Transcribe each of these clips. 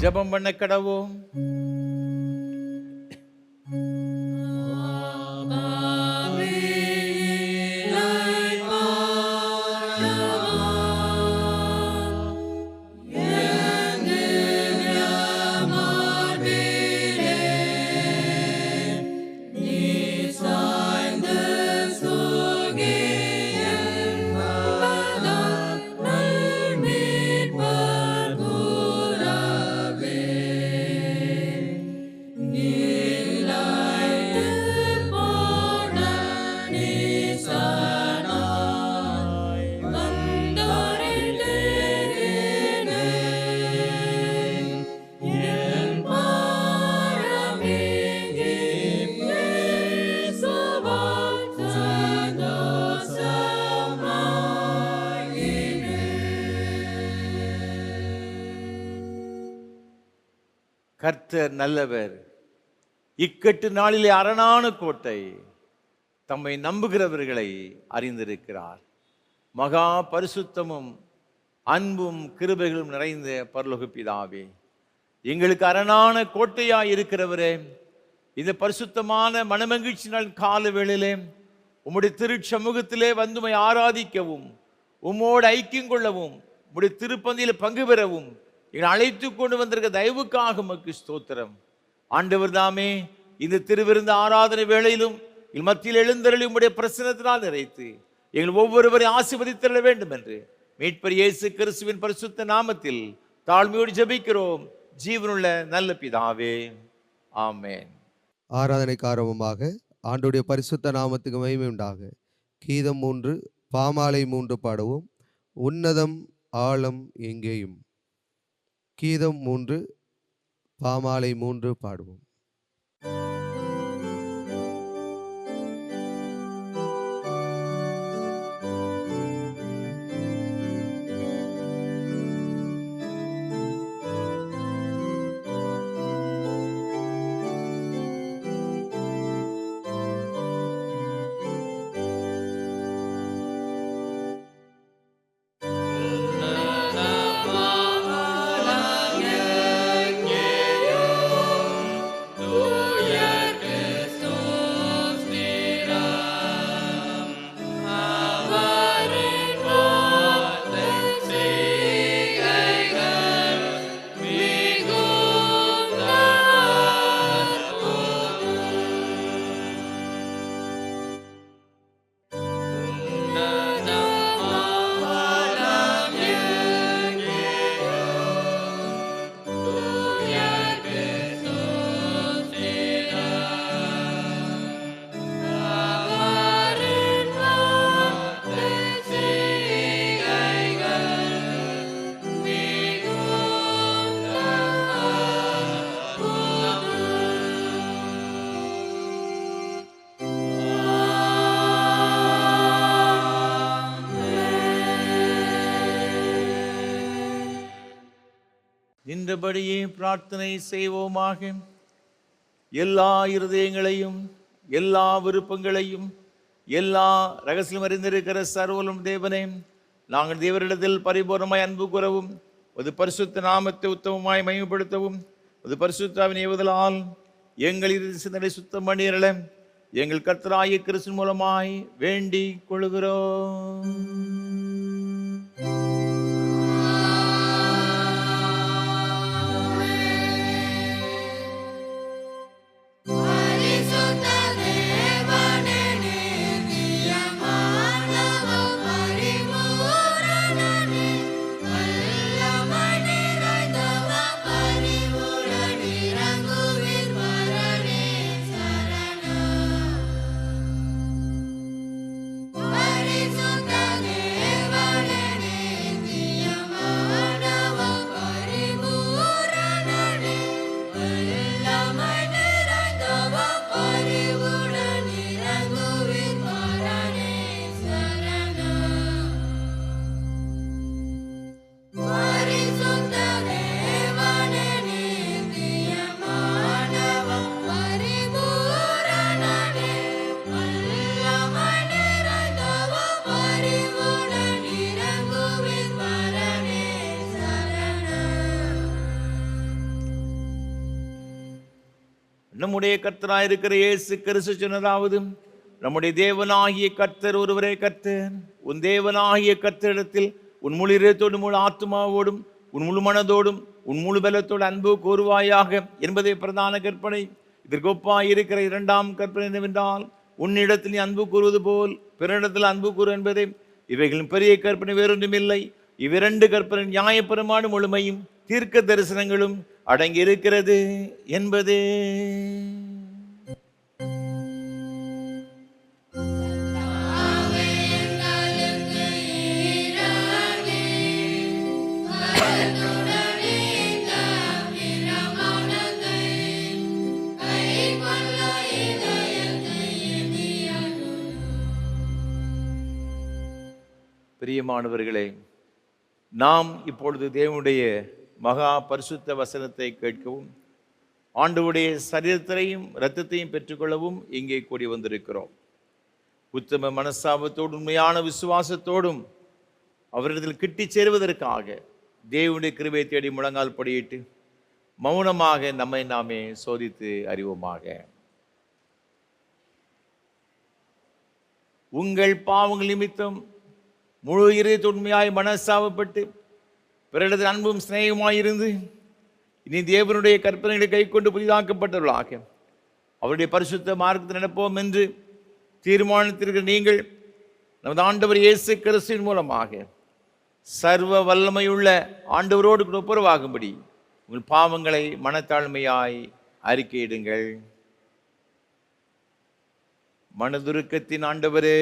ஜெபம் பண்ண கடவோம். கர்த்தர் நல்லவர், இக்கட்டு நாளிலே அரணான கோட்டை, தம்மை நம்புகிறவர்களை அறிந்திருக்கிறார். மகா பரிசுத்தமும் அன்பும் கிருபைகளும் நிறைந்த பரலோக பிதாவே, எங்களுக்கு அரணான கோட்டையாய் இருக்கிறவரே, இந்த பரிசுத்தமான மனமகிழ்ச்சி நாள் கால வேளையிலே உம்முடைய திருச்சமூகத்திலே வந்து உம்மை ஆராதிக்கவும், உம்மோடு ஐக்கியம் கொள்ளவும், உம்முடைய திருப்பந்தியில் பங்கு பெறவும் எங்களை அழைத்து கொண்டு வந்திருக்க தயவுக்காக உமக்கு ஸ்தோத்திரம். ஆண்டவர் தாமே இந்த திருவிருந்து ஆராதனை வேளையிலும் மத்தியில் எழுந்தருளி உம்முடைய பிரசன்னத்தினால் நிறைத்து எங்கள் ஒவ்வொருவரையும் ஆசீர்வதித்தருள வேண்டும் என்று மீட்பர் இயேசு கிறிஸ்துவின் பரிசுத்த நாமத்தில் தாழ்மையோடு ஜெபிக்கிறோம் ஜீவனுள்ள நல்ல பிதாவே, ஆமென். ஆராதனைக்கு ஆரம்பமாக ஆண்டவருடைய பரிசுத்த நாமத்துக்கு மகிமை உண்டாக. கீதம் 3 பாமாலை 3 பாடவும். உன்னதம் ஆழம் எங்கேயும். கீதம் 3 பாமாலை 3 பாடுவோம். நின்றபடியே பிரார்த்தனை செய்வோமாக. எல்லா இருதயங்களையும், எல்லா விருப்பங்களையும், எல்லா ரகசியம் அறிந்திருக்கிற சர்வலும் தேவனே, நாங்கள் தேவரிடத்தில் பரிபூர்ணமாய் அன்பு கூறவும், ஒரு பரிசுத்த நாமத்தை உத்தமமாய் மகிமைப்படுத்தவும், ஒரு பரிசுத்தாவின் ஏவுதலால் எங்கள் இறுதி சிந்தனை சுத்தம் பண்ணியறல எங்கள் கர்த்தராகிய கிறிஸ்து மூலமாய் வேண்டிக் கொள்கிறோம். Parisu நம்முடைய கர்த்தராயிருக்கிற இயேசு கிறிஸ்து சொன்னதாவது, நம்முடைய தேவனாகிய கர்த்தர் ஒருவரே கர்த்தர். உன் தேவனாகிய கர்த்தரிடத்தில் உன் முழு இதயத்தோடும் முழு ஆத்மாவோடும் உன் முழு மனதோடும் உன் முழு பலத்தோடு அன்பு கூறுவாயாக என்பதே பிரதான கற்பனை. இதற்கு ஒப்பாய் இருக்கிற இரண்டாம் கற்பனை என்னவென்றால், உன்னிடத்தில் நீ அன்பு கூறுவது போல் பிறனிடத்தில் அன்பு கூறு என்பதே. இவைகளின் பெரிய கற்பனை வேறொன்றுமில்லை. இவ்விரண்டு கற்பனை நியாயப்பிரமாண முழுமையும் தீர்க்க தரிசனங்களும் அடங்கி இருக்கிறது என்பதே. பிரியமானவர்களே, நாம் இப்பொழுது தேவனுடைய மகா பரிசுத்த வசனத்தை கேட்கவும் ஆண்டவருடைய சரீரத்தையும் இரத்தத்தையும் பெற்றுக்கொள்ளவும் இங்கே கூடி வந்திருக்கிறோம். உத்தம மனஸ்தாபத்தோடும் உண்மையான விசுவாசத்தோடும் அவரிடத்தில் கிட்டி சேருவதற்காக தேவனுடைய கிருபையை தேடி முழங்கால் படியிட்டு மௌனமாக நம்மை நாமே சோதித்து அறிவோமாக. உங்கள் பாவங்கள் நிமித்தம் முழு இதயத்தோடு உண்மையாய் மனஸ்தாபப்பட்டு பிறரிடத்தில் அன்பும் சிநேகமாயிருந்து இனி தேவனுடைய கற்பனைகளை கை கொண்டு புதிதாக்கப்பட்டவர்களாக அவருடைய பரிசுத்த மார்க்கத்தில் நடப்போம் என்று தீர்மானித்திருக்கிற நீங்கள் நமது ஆண்டவர் இயேசு கிறிஸ்துவின் மூலமாக சர்வ வல்லமையுள்ள ஆண்டவரோடு ஒப்புரவாகும்படி உங்கள் பாவங்களை மனத்தாழ்மையாய் அறிக்கையிடுங்கள். மனதுருக்கத்தின் ஆண்டவரே,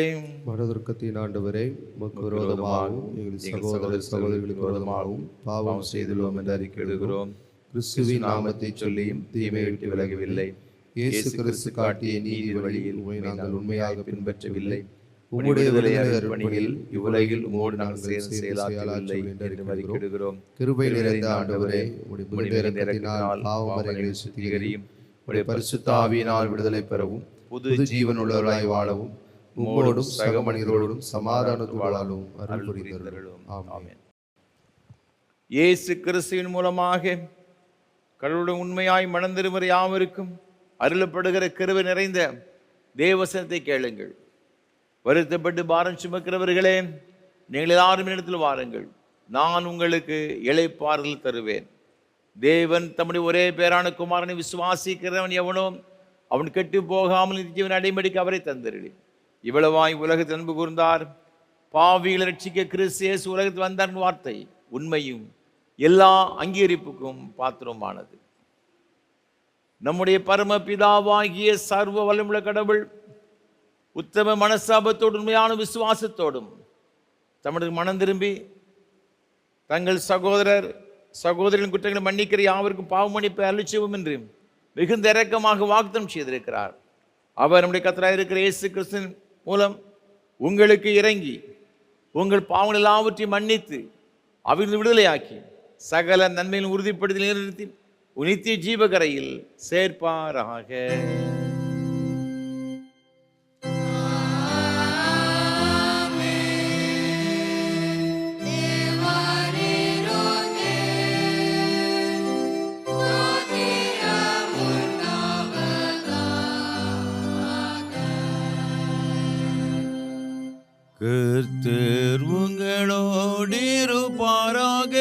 மனதுருக்கத்தின் ஆண்டவரே, உமக்கு விரோதமாகவும் எங்கள் சகோதர சகோதரிகளுக்கு விரோதமாகவும் பாவம் செய்துள்ளோம் என்று அறிக்கையிடுகிறோம். கிறிஸ்துவின் நாமத்தை சொல்லியும் தீமை விட்டு விலகவில்லை. இயேசு கிறிஸ்து காட்டிய நீதி வழியில் உம்மை நாங்கள் உண்மையாக பின்பற்றவில்லை. உம்முடைய விடுதலை அர்ப்பணியில் இவ்வுலகில் உம்மோடு நாங்கள் சேர்ந்து செயலாற்றவில்லை என்று அறிக்கையிடுகிறோம். கிருபை நிறைந்த ஆண்டவரே, உம்முடைய விடுதலை இரக்கத்தினால் பாவமறைகளை சுத்திகரியும். உம்முடைய பரிசுத்த ஆவியினால் விடுதலை பெறவும் புது ஜீவன் உள்ளவராய் வாழவும் உம்மோடும் சக மனிதரோடும் சமாதானத்தோடு வாழவும் அருள் புரிந்தருளும். ஆமென். இயேசு கிறிஸ்துவின் மூலமாக கடவுளுடைய உண்மையாய் மனம் திரும்புகிற யாவருக்கும் அருளப்படுகிற கிருபை நிறைந்த தேவசனத்தை கேளுங்கள். வருத்தப்பட்டு பாரம் சுமக்கிறவர்களே, நீங்கள் எல்லாரும் இடத்தில் வாருங்கள், நான் உங்களுக்கு இளைப்பாறுதல் தருவேன். தேவன் தம்முடைய ஒரே பேரான குமாரனை விசுவாசிக்கிறவன் எவனோ அவன் கெட்டு போகாமல் நித்தியவன் அடைமடிக்கு அவரை தந்தருளி. இவ்வளவாய் உலகத்தில் அன்பு கூர்ந்தார். பாவிகளை ரட்சிக்க கிறிஸ்து இயேசு உலகத்தில் வந்தார் வார்த்தை உண்மையும் எல்லா அங்கீகரிப்புக்கும் பாத்திரமானது. நம்முடைய பரம பிதாவாகிய சர்வ வல்லமுள்ள கடவுள் உத்தம மனஸ்தாபத்தோடு உண்மையான விசுவாசத்தோடும் தமது மனம் திரும்பி தங்கள் சகோதரின் குற்றங்களை மன்னிக்கிற யாவருக்கும் பாவ மன்னிப்பை அருளிச்செய்வோம் என்று மிகுந்த இரக்கமாக வாக்குத்தம் செய்திருக்கிறார். அவர் நம்முடைய கர்த்தராய் இருக்கிற இயேசு கிறிஸ்துவின் மூலம் உங்களுக்கு இறங்கி உங்கள் பாவங்கள் எல்லாவற்றையும் மன்னித்து அவிழ்ந்து விடுதலையாக்கி சகல நன்மையின் உறுதிப்படுத்தி நிறுத்தி நித்திய ஜீவகரையில் சேர்ப்பாராக. கர்த்தர் உங்களோடு இருப்பாராக.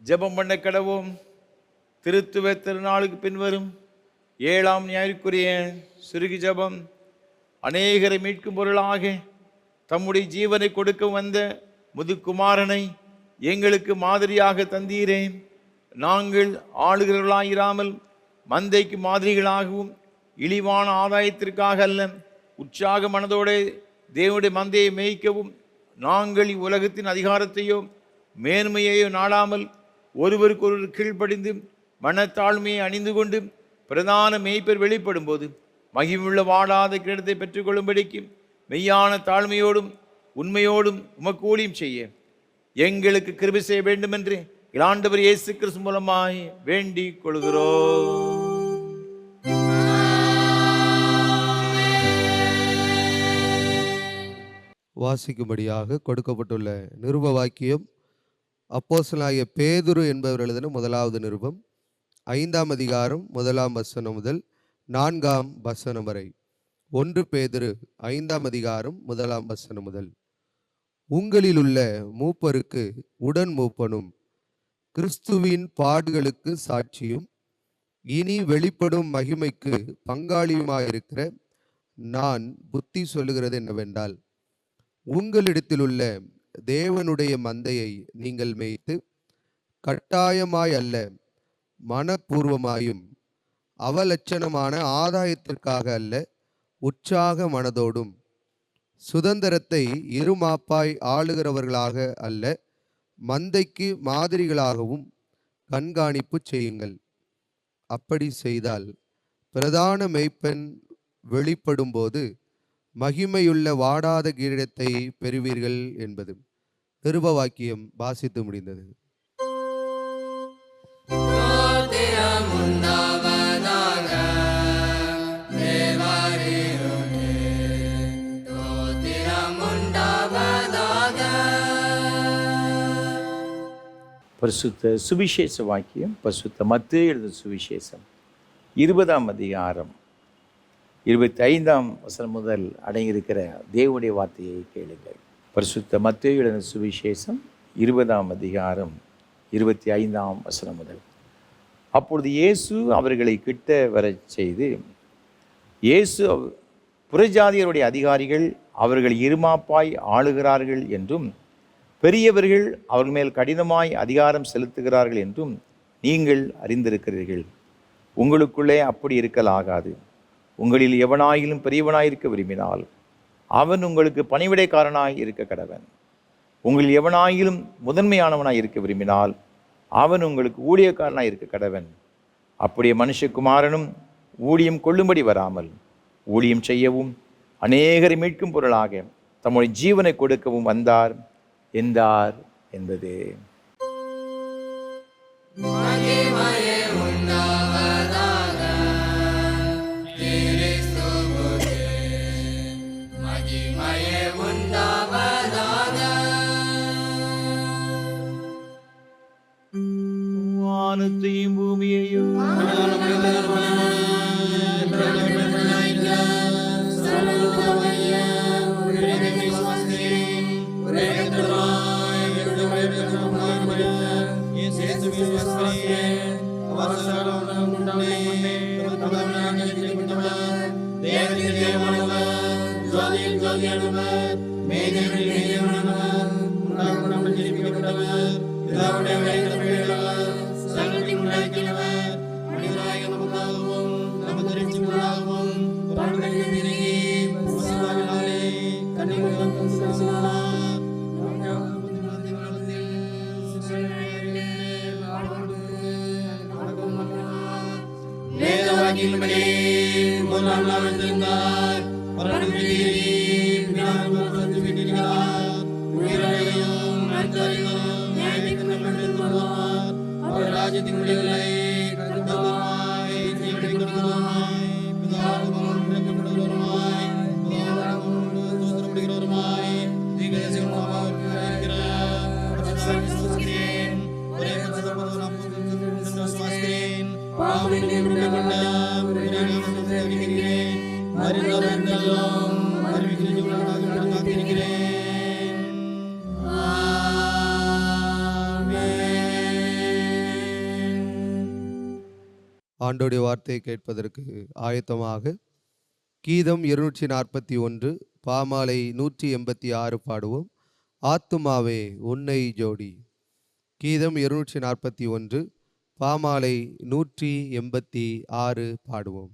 ஜெபம் பண்ண கடவோம். திருத்துவ திருநாளுக்கு பின்வரும் 7ஆம் ஞாயிற்குரிய சுருகி ஜெபம். அநேகரை மீட்கும் பொருளாக தம்முடைய ஜீவனை கொடுக்க வந்த முதுகுமாரனை எங்களுக்கு மாதிரியாக தந்தீரேன். நாங்கள் ஆளுகிறவர்களாயிராமல் மந்தைக்கு மாதிரிகளாகவும் இழிவான ஆதாயத்திற்காக அல்ல, உற்சாக மனதோடு தேவனுடைய மந்தையை மேய்க்கவும் நாங்கள் இவ்வுலகத்தின் அதிகாரத்தையோ மேன்மையையோ நாடாமல் ஒருவருக்கு ஒருவர் கீழ்ப்படிந்து மனத்தாழ்மையை அணிந்து கொண்டு பிரதான மேய்ப்பர் வெளிப்படும் போது மகிமுள்ள வாடாத கிரீடத்தை பெற்றுக்கொள்ளும்படிக்கு மெய்யான தாழ்மையோடும் உண்மையோடும் உமக்கு ஊழியம் செய்ய எங்களுக்கு கிருபை செய்ய வேண்டும் என்று ஆண்டவர் இயேசு கிறிஸ்து மூலமாய் வேண்டிக் கொள்கிறோம். வாசிக்கும்படியாக கொடுக்கப்பட்டுள்ள நிருப வாக்கியம் அப்போஸ்தலனாகிய பேதுரு என்பவர் எழுதின முதலாவது நிருபம் 5ஆம் அதிகாரம் 1ஆம் வசனம் முதல் 4ஆம் வசனம் வரை. 1 பேதுரு 5ஆம் அதிகாரம் 1ஆம் வசனம் முதல். உங்களிலுள்ள மூப்பருக்கு உடன் மூப்பனும் கிறிஸ்துவின் பாடுகளுக்கு சாட்சியும் இனி வெளிப்படும் மகிமைக்கு பங்காளியுமாயிருக்கிற நான் புத்தி சொல்லுகிறது என்னவென்றால், உங்களிடத்திலுள்ள தேவனுடைய மந்தையை நீங்கள் மேய்த்து கட்டாயமாய் அல்ல மனப்பூர்வமாயும் அவலட்சணமான ஆதாயத்திற்காக அல்ல உற்சாக மனதோடும் சுதந்திரத்தை இருமாப்பாய் ஆளுகிறவர்களாக அல்ல மந்தைக்கு மாதிரிகளாகவும் கண்காணிப்பு செய்யுங்கள். அப்படி செய்தால் பிரதான மேய்ப்பன் வெளிப்படும் போது மகிமையுள்ள வாடாத கிரீடத்தை பெறுவீர்கள் என்பது. நிருப வாக்கியம் வாசித்து முடிந்தது. பரிசுத்த சுவிசேஷ வாக்கியம் பரிசுத்த மத்தேயு எழுதின சுவிசேஷம் 20ஆம் அதிகாரம் 25ஆம் வசனம் முதல் அடங்கியிருக்கிற தேவனுடைய வார்த்தையை கேளுங்கள். பரிசுத்த மத்தேயு எழுதின சுவிசேஷம் 20ஆம் அதிகாரம் 25ஆம் வசனம் முதல். அப்பொழுது இயேசு அவர்களை கிட்ட வரச் செய்து, இயேசு புறஜாதியருடைய அதிகாரிகள் அவர்கள் இருமாப்பாய் ஆளுகிறார்கள் என்றும் பெரியவர்கள் அவர்கள் மேல் கடினமாய் அதிகாரம் செலுத்துகிறார்கள் என்றும் நீங்கள் அறிந்திருக்கிறீர்கள். உங்களுக்குள்ளே அப்படி இருக்கலாகாது. உங்களில் எவனாயிலும் பெரியவனாயிருக்க விரும்பினால் அவன் உங்களுக்கு பணிவிடைக்காரனாய் இருக்க கடவன். உங்களில் எவனாயிலும் முதன்மையானவனாய் இருக்க விரும்பினால் அவன் உங்களுக்கு ஊழியக்காரனாய் இருக்க கடவன். அப்படியே மனுஷகுமாரனும் ஊழியம் கொள்ளும்படி வராமல் ஊழியம் செய்யவும் அநேகரை மீட்கும் பொருளாக தம்முடைய ஜீவனை கொடுக்கவும் வந்தார் என்றார் என்பது. வானத்தையும் பூமியையும் ஆண்டோடைய வார்த்தையை கேட்பதற்கு ஆயத்தமாக கீதம் 241 பாமாலை 186 பாடுவோம். ஆத்துமாவே உன்னை ஜோடி. கீதம் 241 பாமாலை 186 பாடுவோம்.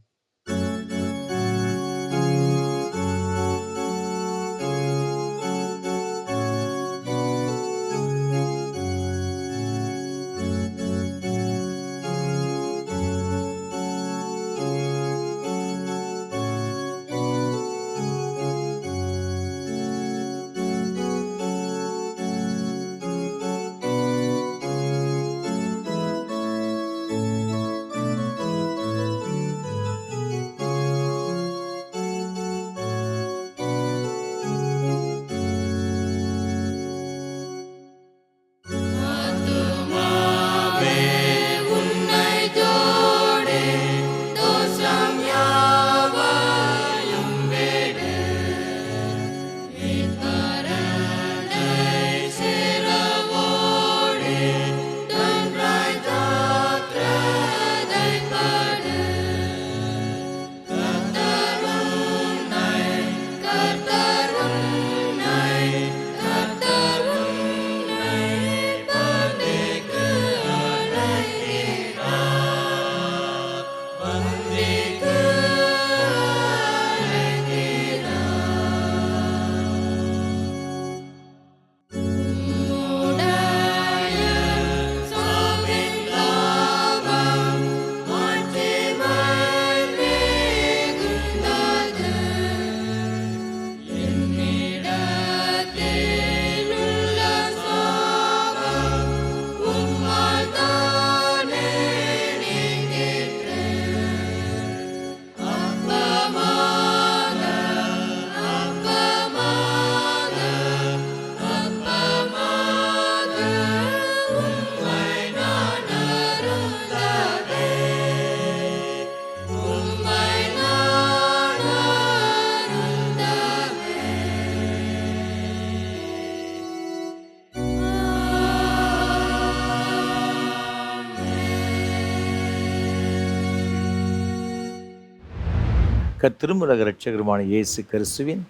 கர்த்தரும் உலக இரட்சகருமான இயேசு கிறிஸ்துவின்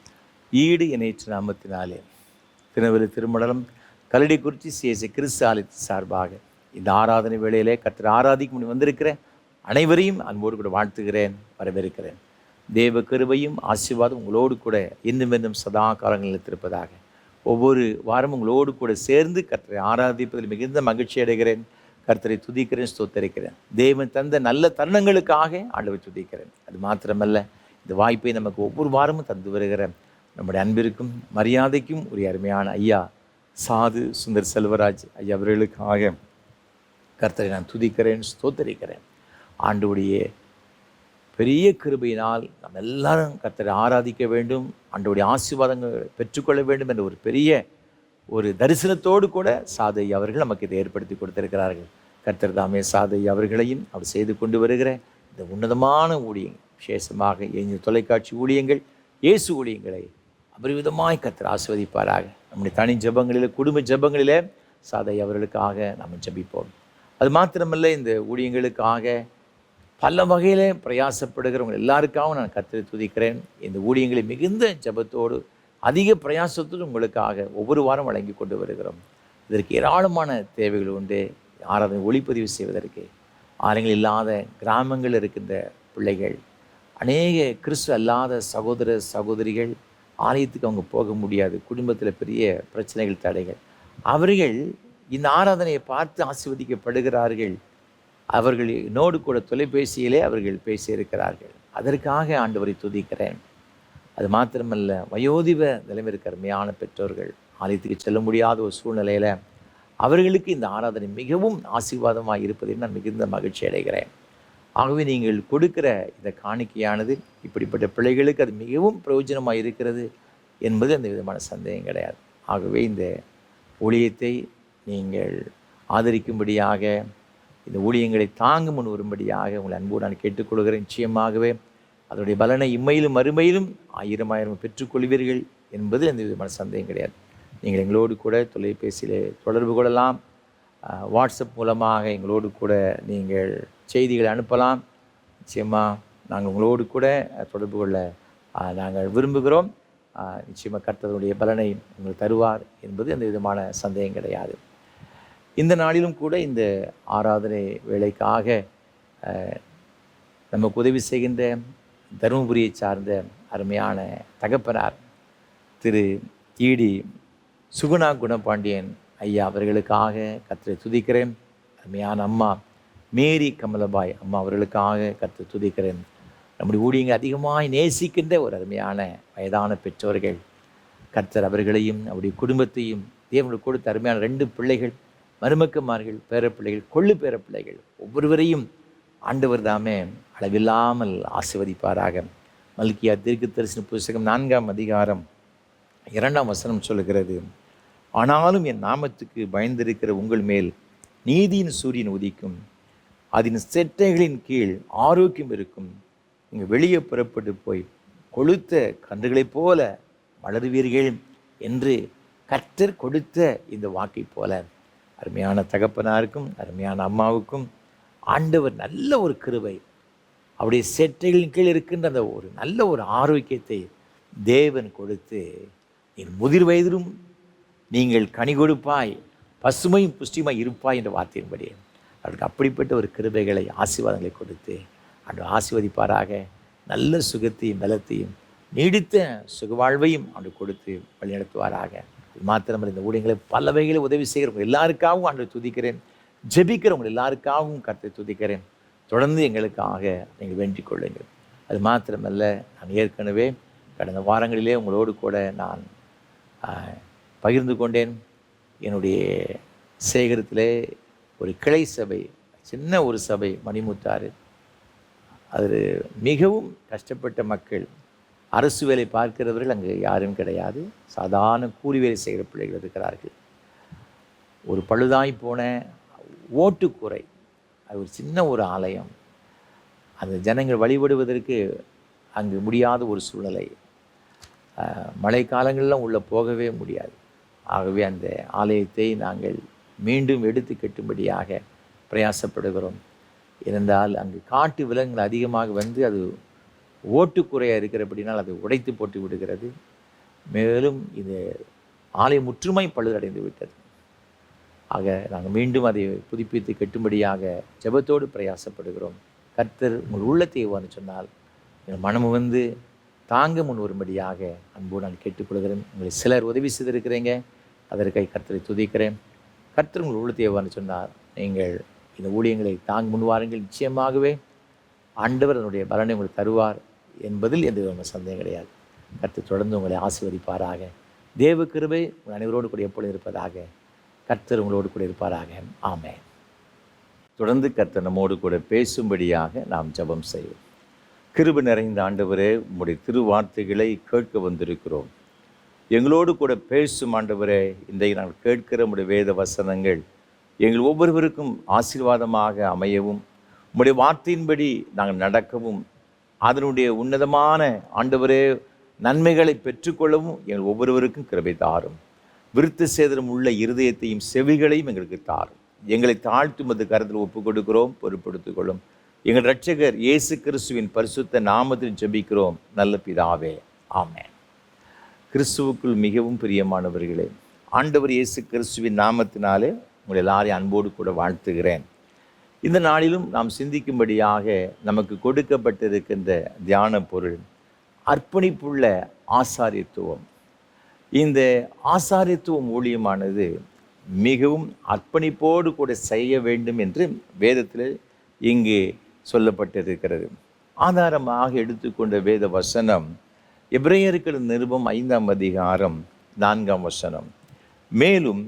ஈடு இணைற்ற நாமத்தினாலே திருநெல்வேலி திருமணம் கல்லடிக்குறிச்சி சிஎஸ்ஐ கிறிஸ்து ஆலயத்தின் சார்பாக இந்த ஆராதனை வேளையிலே கர்த்தர் ஆராதிக்கு முன் வந்திருக்கிற அனைவரையும் அன்போடு கூட வாழ்த்துகிறேன், வரவேற்கிறேன். தேவ கிருபையும் ஆசீர்வாதம் உங்களோடு கூட இன்னும் இன்னும் சதா காலங்களில் இருப்பதாக. ஒவ்வொரு வாரமும் உங்களோடு கூட சேர்ந்து கர்த்தரை ஆராதிப்பதில் மிகுந்த மகிழ்ச்சி அடைகிறேன். கர்த்தரை துதிக்கிறேன், ஸ்தோத்தரிக்கிறேன். தேவன் தந்த நல்ல தருணங்களுக்காக ஆண்டவரை துதிக்கிறேன். அது மாத்திரமல்ல, இந்த வாய்ப்பை நமக்கு ஒவ்வொரு வாரமும் தந்து வருகிற நம்முடைய அன்பிற்கும் மரியாதைக்கும் ஒரு அருமையான ஐயா சாது சுந்தர் செல்வராஜ் ஐயா அவர்களுக்காக கர்த்தரை நான் துதிக்கிறேன், ஸ்தோத்தரிக்கிறேன். ஆண்டவருடைய பெரிய கிருபையினால் நம்ம எல்லாரும் கர்த்தரை ஆராதிக்க வேண்டும், ஆண்டவருடைய ஆசீர்வாதங்கள் பெற்றுக்கொள்ள வேண்டும் என்ற ஒரு பெரிய ஒரு தரிசனத்தோடு கூட சாதை அவர்கள் நமக்கு இதை ஏற்படுத்தி கொடுத்திருக்கிறார்கள். கர்த்தர் தாமே சாதை அவர்களையும் அவர் செய்து கொண்டு வருகிற இந்த உன்னதமான ஊழியங்கள், விசேஷமாக இந்த தொலைக்காட்சி ஊழியங்கள், இயேசு ஊழியங்களை அபரிவிதமாய் கர்த்தர் ஆசீர்வதிப்பாராக. நம்முடைய தனி ஜெபங்களில், குடும்ப ஜெபங்களிலே சாதை அவர்களுக்காக நாம் ஜெபிப்போம். அது மாத்திரமல்ல, இந்த ஊழியங்களுக்காக பல வகையில் பிரயாசப்படுகிறவங்க எல்லாருக்காகவும் நான் கர்த்தரை துதிக்கிறேன். இந்த ஊழியங்களை மிகுந்த ஜெபத்தோடு அதிக பிரயாசத்தோடு உங்களுக்காக ஒவ்வொரு வாரம் வழங்கி கொண்டு வருகிறோம். இதற்கு ஏராளமான தேவைகள் உண்டு. ஆராதனை ஒளிப்பதிவு செய்வதற்கு ஆலயங்கள் இல்லாத கிராமங்கள் இருக்கின்ற பிள்ளைகள், அநேக கிறிஸ்து அல்லாத சகோதர சகோதரிகள் ஆலயத்துக்கு அவங்க போக முடியாது, குடும்பத்தில் பெரிய பிரச்சனைகள், தடைகள். அவர்கள் இந்த ஆராதனையை பார்த்து ஆசீர்வதிக்கப்படுகிறார்கள். அவர்கள் என்னோடு கூட தொலைபேசியிலே அவர்கள் பேசியிருக்கிறார்கள். அதற்காக ஆண்டவரை துதிக்கிறேன். அது மாத்திரமல்ல, வயோதிப நிலைமை அருமையான பெற்றோர்கள் ஆலயத்துக்கு செல்ல முடியாத ஒரு சூழ்நிலையில் அவர்களுக்கு இந்த ஆராதனை மிகவும் ஆசீர்வாதமாக இருப்பதில் நான் மிகுந்த மகிழ்ச்சி அடைகிறேன். ஆகவே நீங்கள் கொடுக்கிற இந்த காணிக்கையானது இப்படிப்பட்ட பிள்ளைகளுக்கு அது மிகவும் பிரயோஜனமாக இருக்கிறது என்பது அந்த விதமான சந்தேகம் கிடையாது. ஆகவே இந்த ஊழியத்தை நீங்கள் ஆதரிக்கும்படியாக, இந்த ஊழியங்களை தாங்க முன் வரும்படியாக உங்களை அன்போடு நான் கேட்டுக்கொள்கிறேன். நிச்சயமாகவே அதனுடைய பலனை இம்மையிலும் மறுமையிலும் 1000 பெற்றுக்கொள்வீர்கள் என்பது எந்த விதமான சந்தேகம் கிடையாது. நீங்கள் எங்களோடு கூட தொலைபேசியில் தொடர்பு கொள்ளலாம், வாட்ஸ்அப் மூலமாக எங்களோடு கூட நீங்கள் செய்திகளை அனுப்பலாம். நிச்சயமாக நாங்கள் உங்களோடு கூட தொடர்பு கொள்ள நாங்கள் விரும்புகிறோம். நிச்சயமாக கர்த்தருடைய பலனை உங்களுக்கு தருவார் என்பது எந்த விதமான சந்தேகம் கிடையாது. இந்த நாளிலும் கூட இந்த ஆராதனை வேலைக்காக நமக்கு உதவி செய்கின்ற தருமபுரியை சார்ந்த அருமையான தகப்பனார் திரு ஈடி சுகுணா குணபாண்டியன் ஐயா அவர்களுக்காக கர்த்தரை துதிக்கிறேன். அருமையான அம்மா மேரி கமலபாய் அம்மா அவர்களுக்காக கர்த்தரை துதிக்கிறேன். நம்முடைய ஊழியங்கள் அதிகமாக நேசிக்கின்ற ஒரு அருமையான வயதான பெற்றோர்கள், கர்த்தர் அவர்களையும் அவருடைய குடும்பத்தையும் தேவனுக்கு கொடுத்த அருமையான 2 பிள்ளைகள், மருமக்கமார்கள், பேரப்பிள்ளைகள், கொள்ளு பேரப்பிள்ளைகள் ஒவ்வொருவரையும் ஆண்டவர் தாமே அளவில்லாமல் ஆசீர்வதிப்பாராக. மல்கியா தீர்க்கதரிசன புத்தகம் 4ஆம் அதிகாரம் 2ஆம் வசனம் சொல்லுகிறது, ஆனாலும் என் நாமத்துக்கு பயந்திருக்கிற உங்கள் மேல் நீதியின் சூரியன் உதிக்கும், அதன் செட்டைகளின் கீழ் ஆரோக்கியம் இருக்கும், நீங்கள் வெளியே புறப்பட்டு போய் கொளுத்த கன்றுகளைப் போல வளருவீர்கள் என்று கர்த்தர் கொடுத்த இந்த வாக்கை போல அருமையான தகப்பனாருக்கும் அருமையான அம்மாவுக்கும் ஆண்டவர் நல்ல ஒரு கிருபை, அவருடைய செட்டைகளின் கீழ் இருக்கின்ற அந்த ஒரு நல்ல ஒரு ஆரோக்கியத்தை தேவன் கொடுத்து, என் முதிர் வயதிலும் நீங்கள் கனி கொடுப்பாய், பசுமையும் புஷ்டியுமாய் இருப்பாய் என்ற வார்த்தையின்படி அவருக்கு அப்படிப்பட்ட ஒரு கிருபைகளை, ஆசீர்வாதங்களை கொடுத்து அந்த ஆசீர்வதிப்பாராக. நல்ல சுகத்தையும் பலத்தையும் நீடித்த சுகவாழ்வையும் அவனுக்கு கொடுத்து வழிநடத்துவாராக. அது மாத்திரமல்ல, இந்த ஊழியங்களை பல வகைகளை உதவி செய்கிறவங்க எல்லாருக்காகவும் ஆண்டவரை துதிக்கிறேன். ஜெபிக்கிறவங்க எல்லாருக்காகவும் கர்த்தரை துதிக்கிறேன். தொடர்ந்து எங்களுக்காக நீங்கள் வேண்டிக் கொள்ளுங்கள். அது மாத்திரமல்ல, நான் ஏற்கனவே கடந்த வாரங்களிலே உங்களோடு கூட நான் பகிர்ந்து கொண்டேன். என்னுடைய சேகரத்திலே ஒரு கிளை சபை, சின்ன ஒரு சபை, மணிமுத்தாறு. அது மிகவும் கஷ்டப்பட்ட மக்கள், அரசு வேலை பார்க்கிறவர்கள் அங்கு யாரும் கிடையாது, சாதாரண கூலி வேலை செய்கிற பிள்ளைகள் இருக்கிறார்கள். ஒரு பழுதாய் போன ஓட்டுக்கூரை, அது ஒரு சின்ன ஒரு ஆலயம், அந்த ஜனங்கள் வழிபடுவதற்கு அங்கு முடியாத ஒரு சூழ்நிலை, மழை காலங்களிலும் உள்ளே போகவே முடியாது. ஆகவே அந்த ஆலயத்தை நாங்கள் மீண்டும் எடுத்து கட்டும்படியாக பிரயாசப்படுகிறோம். இருந்தால் அங்கு காட்டு விலங்குகள் அதிகமாக வந்து அது ஓட்டுக்குறையாக இருக்கிறபடினால் அதை உடைத்து போட்டு விடுகிறது. மேலும் இந்த ஆலயம் முற்றுமை பழுதடைந்து விட்டது. ஆக நாங்கள் மீண்டும் அதை புதுப்பித்து கட்டும்படியாக ஜெபத்தோடு பிரயாசப்படுகிறோம். கர்த்தர் உங்கள் உள்ளத்தை எவ்வாறு சொன்னால் எங்கள் மனமு வந்து தாங்க முன் வரும்படியாக அன்போடு நான் கேட்டுக்கொள்கிறேன். உங்களை சிலர் உதவி செய்திருக்கிறீங்க, அதற்காக கர்த்தரை துதிக்கிறேன். கர்த்தர் உங்கள் உள்ளத்தை எவ்வாறு சொன்னார், நீங்கள் இந்த ஊழியங்களை தாங்க முன்வாருங்கள். நிச்சயமாகவே ஆண்டவர் அதனுடைய பலனை உங்களுக்கு தருவார் என்பதில் எந்த சந்தேகம் கிடையாது. கர்த்தர் தொடர்ந்து உங்களை ஆசீர்வதிப்பாராக. தேவ கிருபை உங்கள் அனைவரோடு கூட எப்பொழுது இருப்பதாக. கர்த்தர் உங்களோடு கூட இருப்பாராக. ஆமென். தொடர்ந்து கர்த்தர் நம்மோடு கூட பேசும்படியாக நாம் ஜெபம் செய்வோம். கிருபை நிறைந்த ஆண்டவரே, உம்முடைய திருவார்த்தைகளை கேட்க வந்திருக்கிறோம். எங்களோடு கூட பேசும் ஆண்டவரே, இன்றைக்கு நாங்கள் கேட்கிற உம்முடைய வேத வசனங்கள் எங்கள் ஒவ்வொருவருக்கும் ஆசீர்வாதமாக அமையவும், உம்முடைய வார்த்தையின்படி நாங்கள் நடக்கவும், அதனுடைய உன்னதமான ஆண்டவரே நன்மைகளை பெற்றுக்கொள்ளவும் எங்கள் ஒவ்வொருவருக்கும் கிருபை தாரும். விருத்த சேதனம் உள்ள இருதயத்தையும் செவிகளையும் எங்களுக்கு தாரும். எங்களை தாழ்த்தும் அது கருத்தில் ஒப்புக் கொடுக்கிறோம், பொறுப்படுத்திக் கொள்ளும். எங்கள் இரட்சகர் இயேசு கிறிஸ்துவின் பரிசுத்த நாமத்தில் ஜெபிக்கிறோம் நல்ல பிதாவே. ஆமென். கிறிஸ்துவுக்குள் மிகவும் பிரியமானவர்களே, ஆண்டவர் இயேசு கிறிஸ்துவின் நாமத்தினாலே உங்களை எல்லாரையும் அன்போடு கூட வாழ்த்துகிறேன். இந்த நாளிலும் நாம் சிந்திக்கும்படியாக நமக்கு கொடுக்கப்பட்டிருக்கின்ற தியான பொருள் அர்ப்பணிப்புள்ள ஆசாரியத்துவம். இந்த ஆசாரியத்துவம் ஊழியமானது மிகவும் அர்ப்பணிப்போடு கூட செய்ய வேண்டும் என்று வேதத்தில் இங்கு சொல்லப்பட்டிருக்கிறது. ஆதாரமாக எடுத்துக்கொண்ட வேத வசனம் எபிரேயர்கள் நிருபம் 5ஆம் அதிகாரம் 4ஆம் வசனம். மேலும்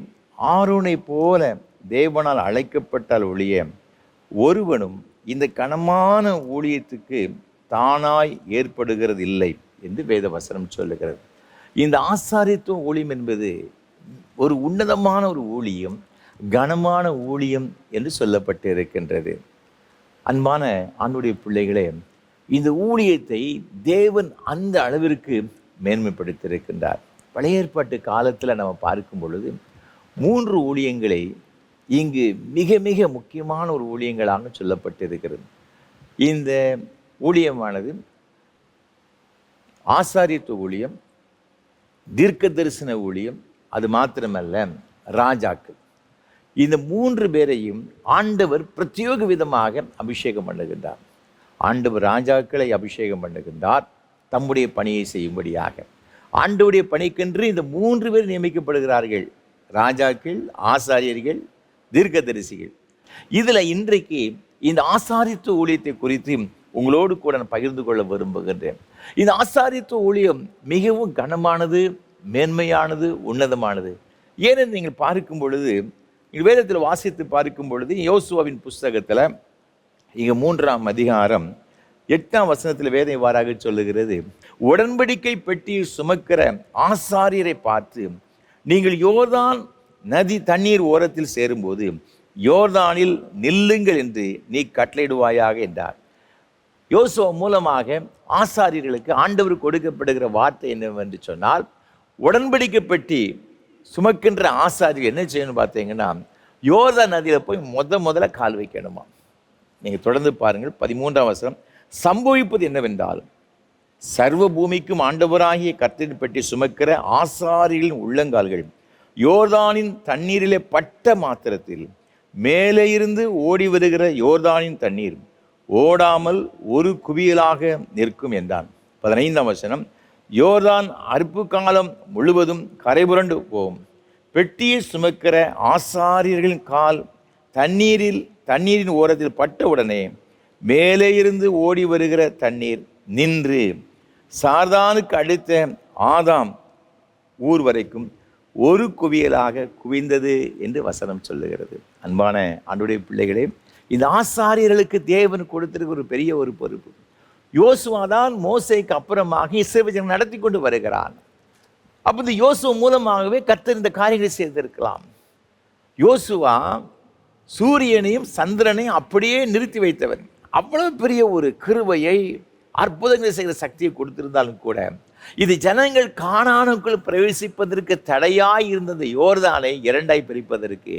ஆரோனை போல தேவனால் அழைக்கப்பட்டால் ஒழிய ஒருவனும் இந்த கனமான ஊழியத்துக்கு தானாய் ஏற்படுகிறது இல்லை என்று வேத வசனம் சொல்லுகிறது. இந்த ஆசாரியத்துவ ஊழியம் என்பது ஒரு உன்னதமான ஒரு ஊழியம், கனமான ஊழியம் என்று சொல்லப்பட்டு இருக்கின்றது. அன்பான ஆண்டுடைய பிள்ளைகளே, இந்த ஊழியத்தை தேவன் அந்த அளவிற்கு மேன்மைப்படுத்தியிருக்கின்றார். பழைய ஏற்பாட்டு காலத்தில் நம்ம பார்க்கும் பொழுது 3 ஊழியங்களை இங்கு மிக மிக முக்கியமான ஒரு ஊழியங்களாக சொல்லப்பட்டிருக்கிறது. இந்த ஊழியமானது ஆசாரியத்துவ ஊழியம், தீர்க்க தரிசன ஊழியம், அது மாத்திரமல்ல ராஜாக்கள். இந்த 3 பேரையும் ஆண்டவர் பிரத்யேக விதமாக அபிஷேகம் பண்ணுகின்றார். ஆண்டவர் ராஜாக்களை அபிஷேகம் பண்ணுகின்றார் தம்முடைய பணியை செய்யும்படியாக. ஆண்டவருடைய பணிக்கென்று இந்த 3 பேர் நியமிக்கப்படுகிறார்கள்: ராஜாக்கள், ஆசாரியர்கள், தீர்க்கதரிசிகள். இதில் இன்றைக்கு இந்த ஆசாரித்துவ ஊழியத்தை குறித்து உங்களோடு கூட நான் பகிர்ந்து கொள்ள விரும்புகின்றேன். இந்த ஆசாரித்துவ ஊழியம் மிகவும் கனமானது, மேன்மையானது, உன்னதமானது. ஏனென்று நீங்கள் பார்க்கும் பொழுது, வேதத்தில் வாசித்து பார்க்கும் பொழுது யோசுவாவின் புஸ்தகத்தில் இங்கே 3ஆம் அதிகாரம் 8ஆம் வசனத்தில் வேதம் இவ்வாறாக சொல்லுகிறது: உடன்படிக்கை பெட்டியை சுமக்கிற ஆசாரியரை பார்த்து, நீங்கள் யோர்தான் நதி தண்ணீர் ஓரத்தில் சேரும்போது யோர்தானில் நில்லுங்கள் என்று நீ கட்டளையிடுவாயாக என்றார். யோசுவா மூலமாக ஆசாரியர்களுக்கு ஆண்டவர் கொடுக்கப்படுகிற வார்த்தை என்னவென்று சொன்னால், உடன்படிக்கை பெட்டி சுமக்கின்ற ஆசாரியர் என்ன செய்யணும்னு பார்த்தீங்கன்னா, யோர்தான் நதியில் போய் முதல்ல கால் வைக்கணுமா. நீங்கள் தொடர்ந்து பாருங்கள் 13ஆம் வசனம். சம்பவிப்பது என்னவென்றால், சர்வ பூமிக்கும் ஆண்டவராகிய கர்த்தரின் பெட்டி சுமக்கிற ஆசாரியர்களின் உள்ளங்கால்கள் யோர்தானின் தண்ணீரிலே பட்ட மாத்திரத்தில் மேலே இருந்து ஓடி வருகிற யோர்தானின் தண்ணீர் ஓடாமல் ஒரு குவியலாக நிற்கும் என்றான். 15ஆம் வசனம். யோர்தான் அறுப்பு காலம் முழுவதும் கரைபுரண்டு போகும். பெட்டியை சுமக்கிற ஆசாரியர்களின் கால் தண்ணீரின் ஓரத்தில் பட்டவுடனே மேலே இருந்து ஓடி வருகிற தண்ணீர் நின்று சார்தானுக்கு அடுத்த ஆதாம் ஊர் வரைக்கும் ஒரு குவியலாக குவிந்தது என்று வசனம் சொல்லுகிறது. அன்பான ஆண்டவருடைய பிள்ளைகளே, இந்த ஆசாரியர்களுக்கு தேவன் கொடுத்திருக்கிற ஒரு பெரிய ஒரு பொறுப்பு. யோசுவா தான் மோசேக்கு அப்புறமாக இஸ்ரவேல் ஜனங்களை நடத்தி கொண்டு வருகிறான். அப்போ இந்த யோசுவா மூலமாகவே கர்த்தர் இந்த காரியங்களை செய்திருக்கலாம். யோசுவா சூரியனையும் சந்திரனையும் அப்படியே நிறுத்தி வைத்தவன். அவ்வளவு பெரிய ஒரு கிருபையை, அற்புதங்களை செய்கிற சக்தியை கொடுத்திருந்தாலும் கூட, இது ஜனங்கள் கானானுக்குள் பிரவேசிப்பதற்கு தடையாய் இருந்த இந்த யோர்தானை 2ஆய் பிரிப்பதற்கு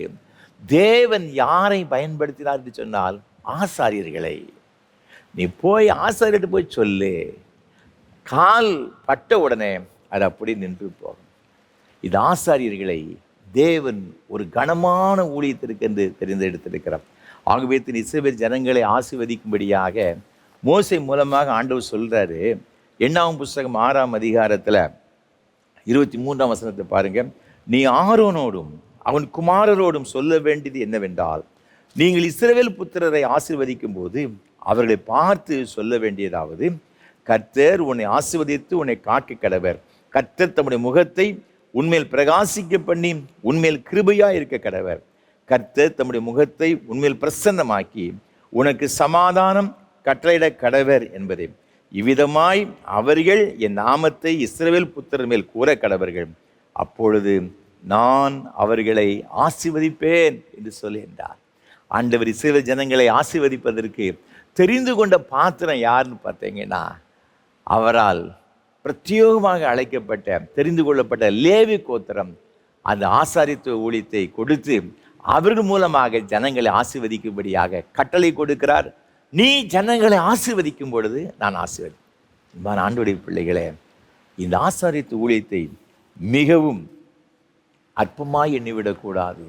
தேவன் யாரை பயன்படுத்தினார் என்று சொன்னால், ஆசாரியர்களை. நீ போய் ஆசாரியர்கிட்ட போய் சொல்லு, கால் பட்ட உடனே அது அப்படி நின்று போகும். இது ஆசாரியர்களை தேவன் ஒரு கனமான ஊழியத்திற்கு என்று தெரிந்தெடுத்திருக்கிறார். ஆகவே இஸ்ரவேல் ஜனங்களை ஆசீர்வதிக்கும்படியாக மோசே மூலமாக ஆண்டவர் சொல்றாரு. எண்ணாகும் புஸ்தகம் 6ஆம் அதிகாரத்தில் 23ஆம் வசனத்தை பாருங்க. நீ ஆரோனோடும் அவன் குமாரரோடும் சொல்ல வேண்டியது என்னவென்றால், நீங்கள் இஸ்ரவேல் புத்திரரை ஆசீர்வதிக்கும் போது அவர்களை பார்த்து சொல்ல வேண்டியதாவது, கர்த்தர் உன்னை ஆசீர்வதித்து உன்னை காக்க கடவர். கர்த்தர் தம்முடைய முகத்தை உன்மேல் பிரகாசிக்க பண்ணி உன்மேல் கிருபையா இருக்க கடவர். கர்த்தர் தம்முடைய முகத்தை உன்மேல் பிரசன்னமாக்கி உனக்கு சமாதானம் கட்டளையிட கடவர் என்பதே. இவ்விதமாய் அவர்கள் என் நாமத்தை இஸ்ரவேல் புத்திரர் மேல் கூற கடவர்கள். அப்பொழுது நான் அவர்களை ஆசீர்வதிப்பேன் என்று சொல்லுகின்றார். ஆண்டவர் இஸ்ரவேல் ஜனங்களை ஆசீர்வதிப்பதற்கு தெரிந்து கொண்ட பாத்திரம் யாருன்னு பார்த்தீங்கன்னா, அவரால் பிரத்யேகமாக அழைக்கப்பட்ட தெரிந்து கொள்ளப்பட்ட லேவி கோத்திரம் அந்த ஆசாரித்துவ ஊழியத்தை கொடுத்து அவர்கள் மூலமாக ஜனங்களை ஆசீர்வதிக்கும்படியாக கட்டளை கொடுக்கிறார். நீ ஜனங்களை ஆசீர்வதிக்கும் பொழுது நான் ஆசீர்வதிப்பேன். ஆண்டவருடைய பிள்ளைகளே, இந்த ஆசாரித்துவ ஊழியத்தை மிகவும் அற்பமாய் எண்ணிவிடக்கூடாது.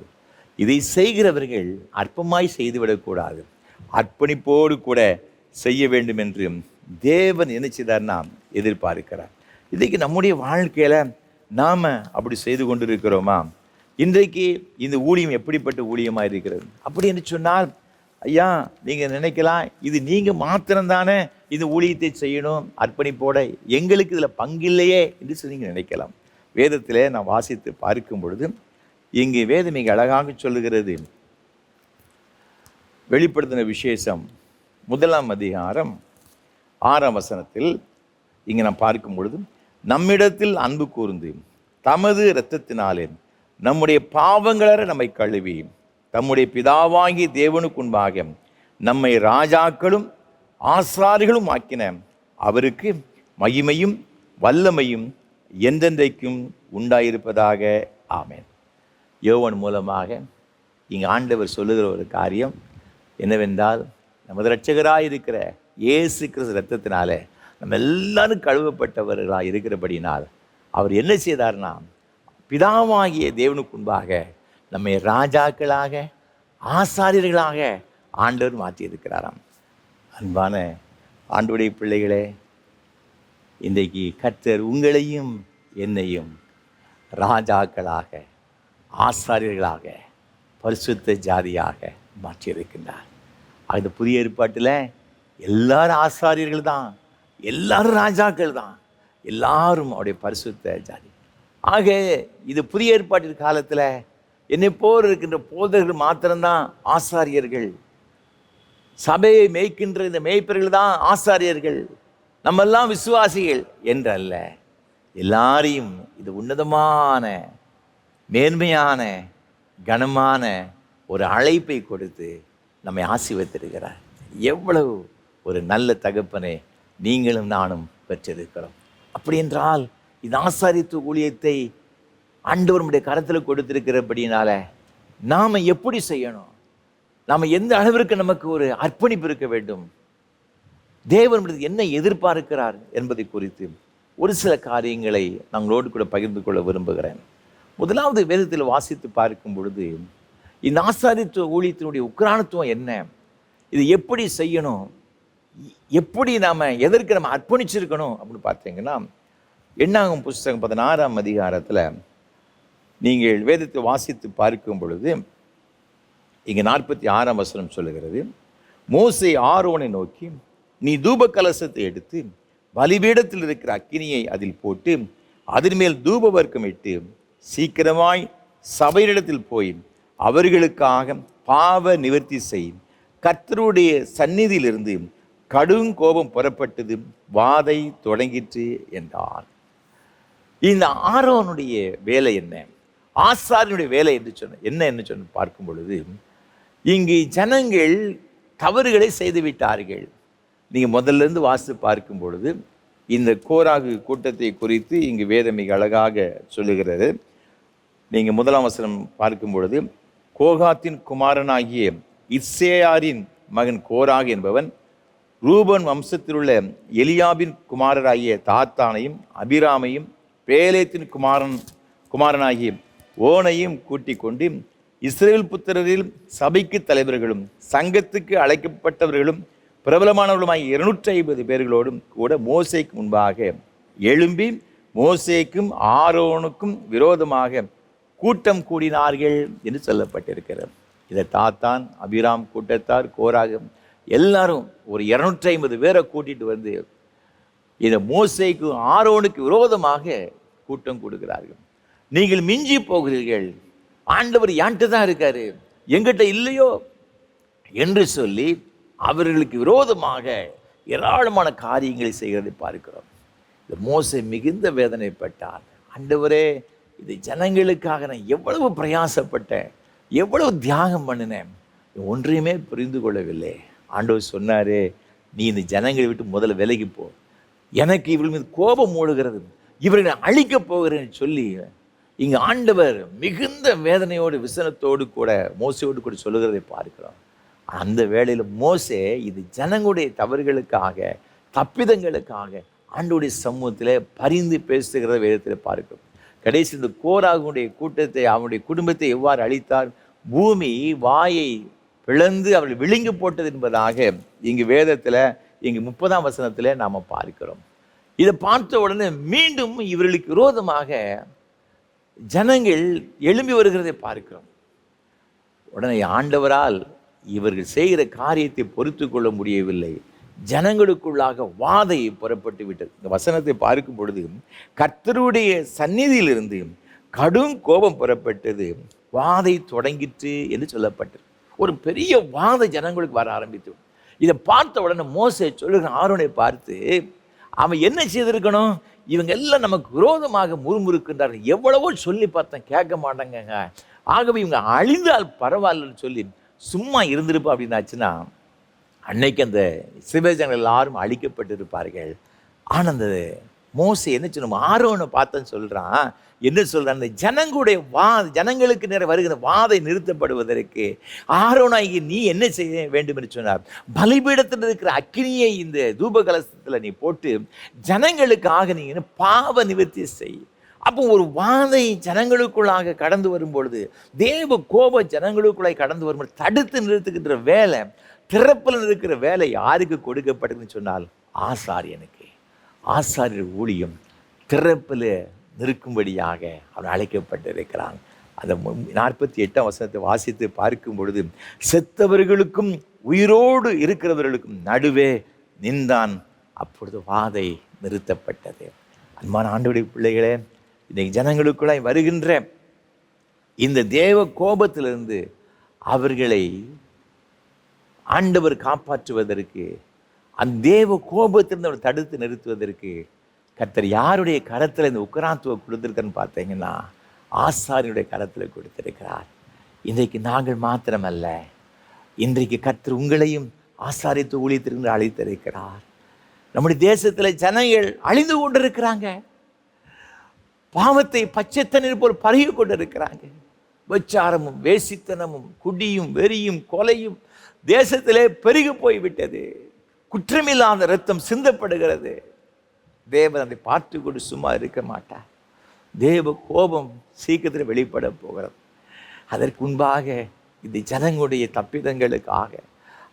இதை செய்கிறவர்கள் அற்பமாய் செய்துவிடக்கூடாது. அர்ப்பணிப்போடு கூட செய்ய வேண்டும் என்று தேவன் என்ன செய்தார்னா எதிர்பார்க்கிறார். இன்றைக்கு நம்முடைய வாழ்க்கையில் நாம் அப்படி செய்து கொண்டிருக்கிறோமா? இன்றைக்கு இந்த ஊழியம் எப்படிப்பட்ட ஊழியமாக இருக்கிறது அப்படி என்று சொன்னால், ஐயா நீங்கள் நினைக்கலாம், இது நீங்கள் மாத்திரம்தானே இந்த ஊழியத்தை செய்யணும் அர்ப்பணிப்போட, எங்களுக்கு இதில் பங்கில்லையே என்று சொல்லி நீங்கள் நினைக்கலாம். வேதத்தில் நான் வாசித்து பார்க்கும் பொழுது இங்கு வேதம் மிக அழகாக சொல்லுகிறது. வெளிப்படுத்தின விசேஷம் 1ஆம் அதிகாரம் 6ஆம் வசனத்தில் இங்கே நான் பார்க்கும் பொழுது, நம்மிடத்தில் அன்பு கூர்ந்து தமது இரத்தத்தினாலே நம்முடைய பாவங்களற நம்மை கழுவி தம்முடைய பிதாவாகி தேவனுக்கு முன்பாக நம்மை ராஜாக்களும் ஆசாரிகளும் ஆக்கின அவருக்கு மகிமையும் வல்லமையும் என்றென்றைக்கும் உண்டாயிருப்பதாக. ஆமென். யோவான் மூலமாக இங்கே ஆண்டவர் சொல்லுகிற ஒரு காரியம் என்னவென்றால், நமது இரட்சகராக இருக்கிற இயேசு கிறிஸ்து இரத்தத்தினால நம்ம எல்லாரும் கழுவப்பட்டவர்களாக இருக்கிறபடினால் அவர் என்ன செய்தார்னா, பிதாவாகிய தேவனுக்கு முன்பாக நம்மை ராஜாக்களாக ஆசாரியர்களாக ஆண்டவர் மாற்றியிருக்கிறாராம். அன்பான ஆண்டவருடைய பிள்ளைகளே, இன்றைக்கு கர்த்தர் உங்களையும் என்னையும் ராஜாக்களாக ஆசாரியர்களாக பரிசுத்த ஜாதியாக மாற்றியிருக்கின்றார். அந்த புதிய ஏற்பாட்டில் எல்லாரும் ஆசாரியர்கள் தான், எல்லாரும் ராஜாக்கள் தான், எல்லாரும் அவருடைய பரிசுத்த ஜாதி. ஆக இது புதிய ஏற்பாட்டின் காலத்தில் என்னை போர் இருக்கின்ற போதகர்கள் மாத்திரம்தான் ஆசாரியர்கள். சபையை மேய்க்கின்ற இந்த மேய்ப்பர்கள் தான் ஆசாரியர்கள், நம்மெல்லாம் விசுவாசிகள் என்றல்ல. எல்லாரையும் இது உன்னதமான மேன்மையான கனமான ஒரு அழைப்பை கொடுத்து நம்மை ஆசீர்வதித்திருக்கிறார். எவ்வளவு ஒரு நல்ல தகப்பனை நீங்களும் நானும் பெற்றிருக்கிறோம். அப்படி என்றால் இந்த ஆசாரித்துவ ஊழியத்தை ஆண்டவர் நம்முடைய கரத்தில் கொடுத்திருக்கிறபடினால நாம் எப்படி செய்யணும், நாம் எந்த அளவிற்கு நமக்கு ஒரு அர்ப்பணிப்பு இருக்க வேண்டும், தேவன் என்ன எதிர்பார்க்கிறார் என்பதை குறித்து ஒரு சில காரியங்களை நாங்களோடு கூட பகிர்ந்து கொள்ள விரும்புகிறேன். முதலாவது, வேதத்தில் வாசித்து பார்க்கும் பொழுது இந்த ஆசாரித்துவ ஊழியத்தினுடைய உக்கிரானத்துவம் என்ன, இது எப்படி செய்யணும், எப்படி நாம் எதற்கு நம்ம அர்ப்பணிச்சிருக்கணும் அப்படின்னு பார்த்தீங்கன்னா, எண்ணாகும் புஸ்தகம் 16ஆம் அதிகாரத்தில் நீங்கள் வேதத்தை வாசித்து பார்க்கும் பொழுது இங்கே 46ஆம் வசனம் சொல்லுகிறது. மோசே ஆரோனை நோக்கி, நீ தூப கலசத்தை எடுத்து பலிபீடத்தில் இருக்கிற அக்கினியை அதில் போட்டு அதன் மேல் தூப வர்க்கம் இட்டு சீக்கிரமாய் சபையிடத்தில் போய் அவர்களுக்காக பாவ நிவர்த்தி செய். கர்த்தருடைய சந்நிதியிலிருந்து கடும் கோபம் புறப்பட்டது, வாதை தொடங்கிற்று என்றார். இந்த ஆரோனுடைய வேலை என்ன, ஆசாரியனுடைய வேலை என்று என்ன சொன்ன பார்க்கும் பொழுது, இங்கு ஜனங்கள் தவறுகளை செய்துவிட்டார்கள். நீங்கள் முதல்ல இருந்து வாசித்து பார்க்கும் பொழுது இந்த கோராகு கூட்டத்தை குறித்து இங்கு வேதம் மிக அழகாக சொல்லுகிறது. நீங்கள் 1ஆம் வசனம் பார்க்கும் பொழுது, கோகாத்தின் குமாரனாகிய இத்சேயாரின் மகன் கோராகு என்பவன் ரூபன் வம்சத்தில் உள்ள எலியாபின் குமாரராகிய தாத்தானையும் அபிராமையும் பேலேத்தின் குமாரனாகிய ஓனையும் கூட்டிக் கொண்டு இஸ்ரேல் புத்திரரில் சபைக்கு தலைவர்களும் சங்கத்துக்கு அழைக்கப்பட்டவர்களும் பிரபலமானவர்களுமாகிய 250 பேர்களோடும் கூட மோசேக்கு முன்பாக எழும்பி மோசேக்கும் ஆரோனுக்கும் விரோதமாக கூட்டம் கூடினார்கள் என்று சொல்லப்பட்டிருக்கிறது. இதை தாத்தான், அபிராம் கூட்டத்தார், கோராக எல்லாரும் ஒரு 250 பேரை கூட்டிட்டு வந்து இந்த மோசேக்கு ஆரோனுக்கு விரோதமாக கூட்டம் கொடுக்கிறார்கள். நீங்கள் மிஞ்சி போகிறீர்கள், ஆண்டவர் யான்ட்டு தான் இருக்காரு, எங்கிட்ட இல்லையோ என்று சொல்லி அவர்களுக்கு விரோதமாக ஏராளமான காரியங்களை செய்கிறதை பார்க்கிறோம். இந்த மோசே மிகுந்த வேதனைப்பட்டார். ஆண்டவரே, இது ஜனங்களுக்காக நான் எவ்வளவு பிரயாசப்பட்டேன், எவ்வளவு தியாகம் பண்ணினேன், ஒன்றையுமே புரிந்து கொள்ளவில்லை. ஆண்டவர் சொன்னாரு, நீ இந்த ஜனங்களை விட்டு முதல்ல விலகி போ, எனக்கு இவர்கள் மீது கோபம் மூடுகிறது, இவர்களை அழிக்கப் போகிறேன்னு சொல்லி இங்கு ஆண்டவர் மிகுந்த வேதனையோடு விசனத்தோடு கூட மோசையோடு கூட சொல்லுகிறதை பார்க்கிறோம். அந்த வேளையில் மோசே இது ஜனங்களுடைய தவறுகளுக்காக, தப்பிதங்களுக்காக ஆண்டவருடைய சமூகத்தில் பரிந்து பேசுகிறத வேதத்தில் பார்க்கிறோம். கடைசி இந்த கோராகுடைய கூட்டத்தை, அவனுடைய குடும்பத்தை எவ்வாறு அழித்தார், பூமி வாயை பிளந்து அவர்கள் விழுங்கி போட்டது என்பதாக இங்கு வேதத்தில் இங்கு 30ஆம் வசனத்தில் நாம் பார்க்கிறோம். இதை பார்த்த உடனே மீண்டும் இவர்களுக்கு விரோதமாக ஜனங்கள் எழும்பி வருகிறதை பார்க்கிறோம். உடனே ஆண்டவரால் இவர்கள் செய்கிற காரியத்தை பொறுத்து கொள்ள முடியவில்லை. ஜனங்களுக்குள்ளாக வாதை புறப்பட்டு விட்டது. இந்த வசனத்தை பார்க்கும் பொழுது கர்த்தருடைய சந்நிதியிலிருந்து கடும் கோபம் புறப்பட்டது, வாதை தொடங்கிற்று என்று சொல்லப்பட்டது. ஒரு பெரிய வாதை ஜனங்களுக்கு வர ஆரம்பித்து, இதை பார்த்த உடனே மோசே சொல்லுகிற ஆரோனை பார்த்து, அவன் என்ன செய்திருக்கணும், இவங்க எல்லாம் நமக்கு விரோதமாக முறுமுறுக்கின்றார்கள், எவ்வளவோ சொல்லி பார்த்தேன் கேட்க மாட்டாங்க, ஆகவே இவங்க அழிந்தால் பரவாயில்லன்னு சொல்லி சும்மா இருந்திருப்பா அப்படின்னாச்சுன்னா அன்னைக்கு அந்த சிவஜனங்கள் எல்லாரும் அழிக்கப்பட்டிருப்பார்கள். ஆனால் அந்த மோசே என்ன சொன்னோம், ஆரோனை பார்த்தேன்னு சொல்கிறான். என்ன சொல்கிறான், அந்த ஜனங்களுடைய ஜனங்களுக்கு நேர வருகிற வாதை நிறுத்தப்படுவதற்கு ஆரோனாகி நீ என்ன செய்ய வேண்டும் என்று சொன்னார், பலிபீடத்தில் இருக்கிற அக்கினியை இந்த தூப கலசத்தில் நீ போட்டு ஜனங்களுக்காக நீ பாவ நிவர்த்தி செய். அப்போ ஒரு வாதை ஜனங்களுக்குள்ளாக கடந்து வரும்பொழுது, தேவ கோப ஜனங்களுக்குள்ளாக கடந்து வரும்போது தடுத்து நிறுத்துகின்ற வேலை, திறப்பில் இருக்கிற வேலை யாருக்கு கொடுக்கப்பட்டதுன்னு சொன்னால் ஆசாரியனுக்கு. ஆசாரியர் ஊழியம் திறப்பில் நிற்கும்படியாக அவன் அழைக்கப்பட்டிருக்கிறான். அந்த 48ஆம் வசனத்தை வாசித்து பார்க்கும் பொழுது, செத்தவர்களுக்கும் உயிரோடு இருக்கிறவர்களுக்கும் நடுவே நின்றான், அப்பொழுது வாதை நிறுத்தப்பட்டது. அன்பான ஆண்டவருடைய பிள்ளைகளே, இன்னைக்கு ஜனங்களுக்குள்ளாய் வருகின்ற இந்த தேவ கோபத்திலிருந்து அவர்களை ஆண்டவர் காப்பாற்றுவதற்கு, அந்த தேவ கோபத்திலிருந்து அவர் தடுத்து நிறுத்துவதற்கு கர்த்தர் யாருடைய கரத்தில் இந்த உக்கராத்துவ கொடுத்திருக்கன்னு பார்த்தீங்கன்னா ஆசாரியனுடைய கரத்தில் கொடுத்திருக்கிறார். இன்றைக்கு நாங்கள் மாத்திரமல்ல, இன்றைக்கு கர்த்தர் உங்களையும் ஆசாரியத்துவ ஊழியத்திற்கு அழைத்திருக்கிறார். நம்முடைய தேசத்தில் ஜனங்கள் அழிந்து கொண்டிருக்கிறாங்க, பாவத்தை பச்சை தண்ணீர் போல் பருகி கொண்டிருக்கிறாங்க. விபச்சாரமும் வேசித்தனமும் குடியும் வெறியும் கொலையும் தேசத்திலே பெருகி போய்விட்டது. குற்றமில்லாத இரத்தம் சிந்தப்படுகிறது. தேவன் அதை பார்த்து கொண்டு சும்மா இருக்க மாட்டார். தேவ கோபம் சீக்கிரத்தில் வெளிப்பட போகிறது. அதற்கு முன்பாக இந்த ஜனங்களுடைய தப்பிதங்களுக்காக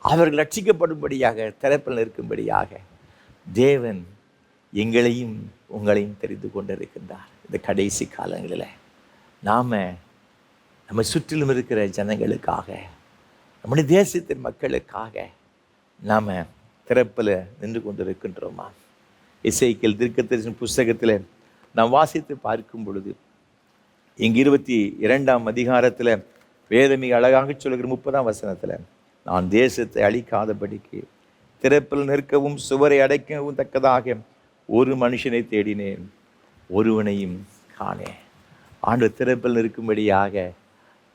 அவர்கள் ரட்சிக்கப்படும்படியாக, திறப்பில் இருக்கும்படியாக தேவன் எங்களையும் உங்களையும் தெரிந்து கொண்டிருக்கின்றார். இந்த கடைசி காலங்களில் நாம் நம்ம சுற்றிலும் இருக்கிற ஜனங்களுக்காக, நம்முடைய தேசத்தின் மக்களுக்காக நாம் திறப்பில் நின்று கொண்டிருக்கின்றோமா? எசேக்கியேல் தீர்க்கதரிசன புஸ்தகத்தில் நாம் வாசித்து பார்க்கும் பொழுது, இங்கு 22ஆம் அதிகாரத்தில் வேதமிக அழகாக சொல்லுகிற 30ஆம் வசனத்தில், நான் தேசத்தை அழிக்காதபடிக்கு திறப்பில் நிற்கவும் சுவரை அடைக்கவும் தக்கதாக ஒரு மனுஷனை தேடினேன், ஒருவனையும் காணேன். ஆண்டவர் திறப்பில் நிற்கும்படியாக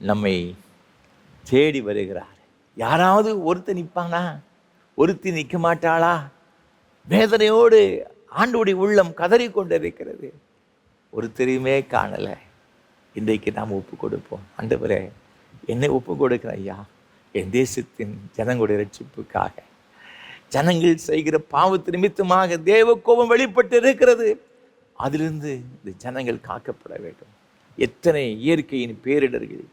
நம்மை தேடி வருகிறார். யாராவது ஒருத்தர் நிற்பானா? ஒருத்தி நிற்க மாட்டாளா? வேதனையோடு ஆண்டவருடைய உள்ளம் கதறி கொண்டிருக்கிறது. ஒருத்தரையுமே காணலை. இன்றைக்கு நாம் ஒப்பு கொடுப்போம். ஆண்டவரே, என்னை ஒப்பு கொடுக்கிறேன் ஐயா, என் தேசத்தின் ஜனங்களுடைய ரட்சிப்புக்காக, ஜனங்கள் செய்கிற பாவத்து நிமித்தமாக தேவ கோபம் வெளிப்பட்டு இருக்கிறது. அதிலிருந்து இந்த ஜனங்கள் காக்கப்பட வேண்டும். எத்தனை இயற்கையின் பேரிடர்கள்,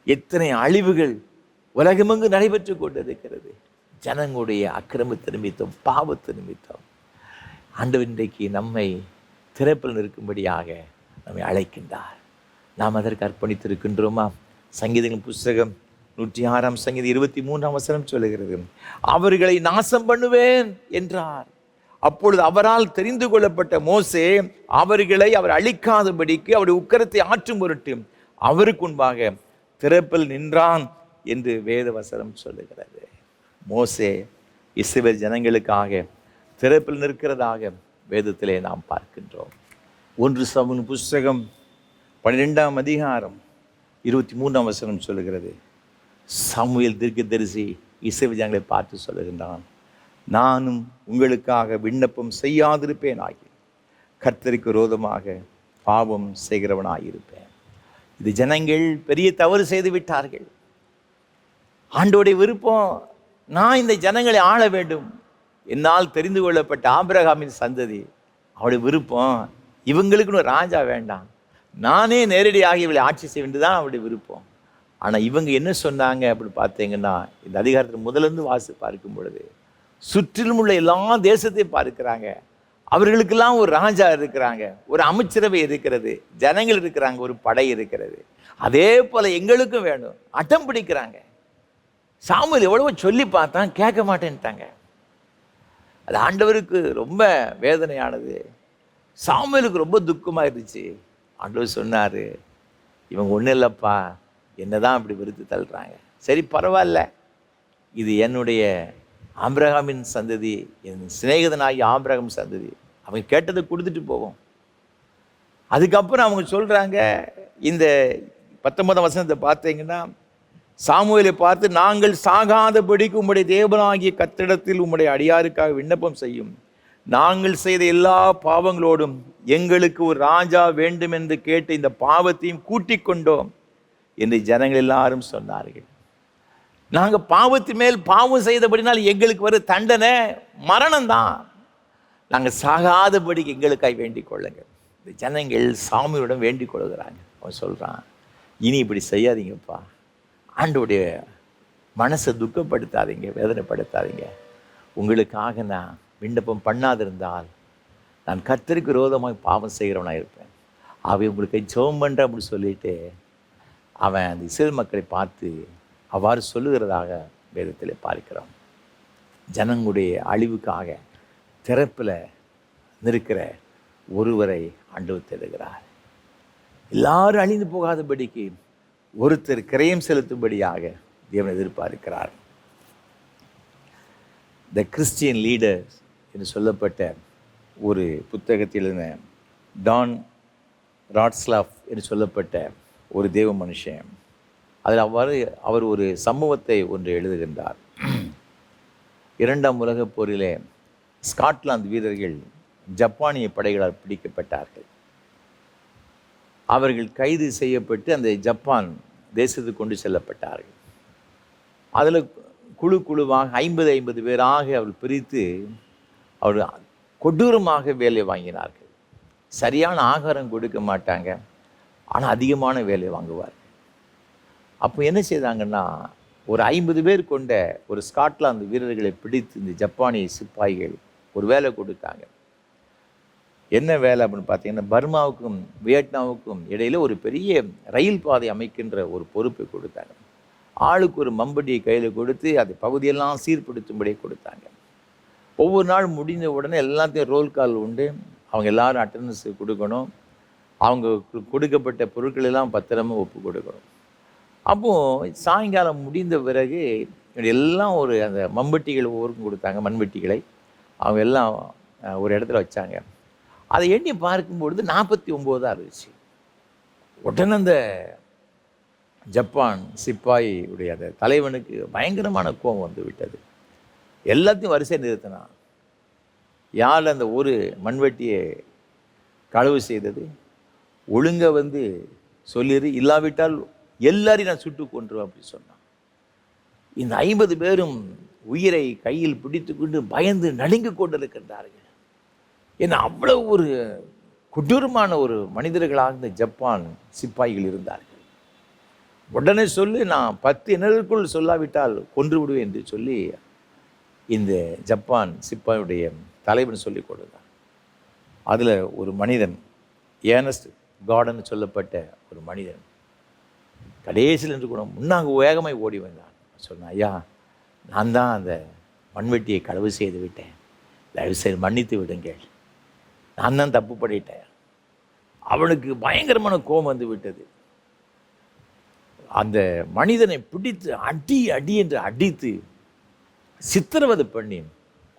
எத்தனை அழிவுகள் உலகமெங்கு நடைபெற்று கொண்டிருக்கிறது. ஜனங்களுடைய அக்கிரமத்து நிமித்தம், பாவத்து நிமித்தம். ஆண்டவர் இன்றைக்கு நம்மை திறப்பில் நிற்கும்படியாக நம்மை அழைக்கின்றார். நாம் அதற்கு அர்ப்பணித்திருக்கின்றோமா? சங்கீதங்களின் புஸ்தகம் 106 சங்கீதம் 23 சொல்லுகிறது, அவர்களை நாசம் பண்ணுவேன் என்றார். அப்பொழுது அவரால் தெரிந்து கொள்ளப்பட்ட மோசே அவர்களை அவர் அழிக்காதபடிக்கு அவருடைய உக்கிரத்தை ஆற்றும் பொருட்டு அவருக்கு முன்பாக திறப்பில் நின்றான் என்று வேத வசனம் சொல்லுகிறது. மோசே இஸ்ரவேல் ஜனங்களுக்காக திறப்பில் நிற்கிறதாக வேதத்திலே நாம் பார்க்கின்றோம். 1 சாமுவேல் புஸ்தகம் 12 அதிகாரம் 23 சொல்லுகிறது, சாமுவேல் தீர்க்கதரிசி இஸ்ரவேல் ஜனங்களை பார்த்து சொல்லுகின்றான், நானும் உங்களுக்காக விண்ணப்பம் செய்யாதிருப்பேன் ஆகி கர்த்தருக்கு விரோதமாக பாவம் செய்கிறவனாயிருப்பேன். இது ஜனங்கள் பெரிய தவறு செய்து விட்டார்கள். ஆண்டோடைய விருப்பம், நான் இந்த ஜனங்களை ஆள வேண்டும். என்னால் தெரிந்து கொள்ளப்பட்ட ஆபிரகாமின் சந்ததி, அவருடைய விருப்பம் இவங்களுக்குன்னு ஒரு ராஜா வேண்டாம், நானே நேரடியாக இவளை ஆட்சி செய்ய வேண்டியதான் அவருடைய விருப்பம். ஆனால் இவங்க என்ன சொன்னாங்க அப்படின்னு பார்த்தீங்கன்னா, இந்த அதிகாரத்தில் முதலிருந்து வாசி பார்க்கும் பொழுது சுற்றிலும் உள்ள எல்லா தேசத்தையும் பார்க்கிறாங்க. அவர்களுக்கெல்லாம் ஒரு ராஜா இருக்கிறாங்க, ஒரு அமைச்சரவை இருக்கிறது, ஜனங்கள் இருக்கிறாங்க, ஒரு படை இருக்கிறது. அதே போல் எங்களுக்கும் வேணும். அடம் பிடிக்கிறாங்க. சாமுவேல் எவ்வளவோ சொல்லி பார்த்தான், கேட்க மாட்டேன்ட்டாங்க. அது ஆண்டவருக்கு ரொம்ப வேதனையானது. சாமுவேலுக்கு ரொம்ப துக்கமாக இருந்துச்சு. ஆண்டவர் சொன்னார், இவங்க ஒன்றும் இல்லைப்பா, என்னதான் அப்படி வெறுத்து தள்ளுறாங்க. சரி பரவாயில்ல, இது என்னுடைய ஆபிரகாமின் சந்ததி, என் சிநேகிதனாகி ஆபிரகாம் சந்ததி, அவங்க கேட்டதை கொடுத்துட்டு போவோம். அதுக்கப்புறம் அவங்க சொல்கிறாங்க, இந்த 19 பார்த்தீங்கன்னா, சாமுவேலை பார்த்து, நாங்கள் சாகாதபடிக்கு உம்முடைய தேவனாகிய கர்த்தரிடத்தில் உம்முடைய அடியாருக்காக விண்ணப்பம் செய்யும். நாங்கள் செய்த எல்லா பாவங்களோடும் எங்களுக்கு ஒரு ராஜா வேண்டும் என்று கேட்டு இந்த பாவத்தையும் கூட்டிக் கொண்டோம் என்று ஜனங்கள் எல்லாரும் சொன்னார்கள். நாங்கள் பாவத்தின் மேல் பாவம் செய்தபடினால் எங்களுக்கு வர தண்டனை மரணம்தான். நாங்கள் சாகாதபடிக்கு எங்களுக்காக வேண்டிக் கொள்ளுங்க. இந்த ஜனங்கள் சாமியோட வேண்டிக் கொள்கிறாங்க. அவன் சொல்கிறான், இனி இப்படி செய்யாதீங்கப்பா, ஆண்டோடைய மனசை துக்கப்படுத்தாதீங்க, வேதனைப்படுத்தாதீங்க. உங்களுக்காக நான் விண்ணப்பம் பண்ணாதிருந்தால் நான் கர்த்தருக்கு விரோதமாக பாவம் செய்கிறவனாக இருப்பேன். அவை உங்களுக்கு ஜெபம் பண்ணுற அப்படின்னு சொல்லிட்டு அவன் அந்த இஸ்ரவேல் மக்களை பார்த்து அவ்வாறு சொல்லுகிறதாக வேதத்தில் பார்க்கிறோம். ஜனங்களுடைய அழிவுக்காக திறப்பில் நிற்கிற ஒருவரை ஆண்டவர் தேடுகிறார். எல்லாரும் அழிந்து போகாதபடிக்கு ஒருத்தர் கிரயம் செலுத்தும்படியாக தேவன் எதிர்பார்க்கிறார். த கிறிஸ்டியன் லீடர்ஸ் என்று சொல்லப்பட்ட ஒரு புத்தகத்தில் எழுதின டான் ராட்ஸ்லாஃப் என்று சொல்லப்பட்ட ஒரு தேவ மனுஷன், அதில் அவர் ஒரு சம்பவத்தை ஒன்று எழுதுகின்றார். 2ஆம் உலகப் போரிலே ஸ்காட்லாந்து வீரர்கள் ஜப்பானிய படைகளால் பிடிக்கப்பட்டார்கள். அவர்கள் கைது செய்யப்பட்டு அந்த ஜப்பான் தேசத்துக்கு கொண்டு செல்லப்பட்டார்கள். அதில் குழுவாக 50 பேராக அவர்கள் பிரித்து அவர் கொடூரமாக வேலை வாங்கினார்கள். சரியான ஆகாரம் கொடுக்க மாட்டாங்க, ஆனால் அதிகமான வேலை வாங்குவார்கள். அப்போ என்ன செய்தாங்கன்னா, ஒரு 50 பேர் கொண்ட ஒரு ஸ்காட்லாந்து வீரர்களை பிடித்து இந்த ஜப்பானிய சிப்பாய்கள் ஒரு வேலை கொடுத்தாங்க. என்ன வேலை அப்படின்னு பார்த்தீங்கன்னா, பர்மாவுக்கும் வியட்நாமுக்கும் இடையில் ஒரு பெரிய ரயில் பாதை அமைக்கின்ற ஒரு பொறுப்பை கொடுத்தாங்க. ஆளுக்கு ஒரு மம்பட்டியை கையில் கொடுத்து அதை பகுதியெல்லாம் சீர்படுத்தும்படியே கொடுத்தாங்க. ஒவ்வொரு நாள் முடிந்த உடனே எல்லாத்தையும் ரோல் கால் உண்டு, அவங்க எல்லாரும் அட்டண்டன்ஸ் கொடுக்கணும், அவங்க கொடுக்கப்பட்ட பொருட்கள் எல்லாம் பத்திரமாக ஒப்பு கொடுக்கணும். அப்போது சாயங்காலம் முடிந்த பிறகு எல்லாம் ஒரு அந்த மம்பட்டிகள் ஒவ்வொருக்கும் கொடுத்தாங்க. மண்வெட்டிகளை அவங்க எல்லாம் ஒரு இடத்துல வச்சாங்க. அதை எண்ணி பார்க்கும்பொழுது 49 இருந்துச்சு. உடனே அந்த ஜப்பான் சிப்பாய் உடைய அந்த தலைவனுக்கு பயங்கரமான கோபம் வந்து விட்டது. எல்லாத்தையும் வரிசை நிறுத்தினான். யார் அந்த ஒரு மண்வெட்டியை களவு செய்தது, ஒழுங்க வந்து சொல்லிடு, இல்லாவிட்டால் எல்லாரையும் நான் சுட்டு கொன்றுவேன் அப்படி சொன்னான். இந்த 50 பேரும் உயிரை கையில் பிடித்து கொண்டு பயந்து நடுங்கிக் கொண்டிருக்கின்றார்கள். ஏன்னா அவ்வளவு ஒரு கொடூரமான ஒரு மனிதர்களாக இந்த ஜப்பான் சிப்பாய்கள் இருந்தார்கள். உடனே சொல்லி, நான் 10 நிமிடங்களுக்குள் சொல்லாவிட்டால் கொன்று விடுவேன் என்று சொல்லி இந்த ஜப்பான் சிப்பாயுடைய தலைவன் சொல்லி கொடுத்தார். அதில் ஒரு மனிதன், ஏர்னஸ்ட் கார்டன் சொல்லப்பட்ட ஒரு மனிதன், கடைசியில் என்று கூட முன்னாங்க வேகமாய் ஓடி வந்தான். சொன்னான், ஐயா, நான் தான் அந்த மண்வெட்டியை களவு செய்து விட்டேன், தயவுசெய்து மன்னித்து விடுங்கள், நான் தான் தப்பு பண்ணிட்டேன். அவனுக்கு பயங்கரமான கோபம் வந்து விட்டது. அந்த மனிதனை பிடித்து அடி அடி என்று அடித்து சித்திரவதை பண்ணி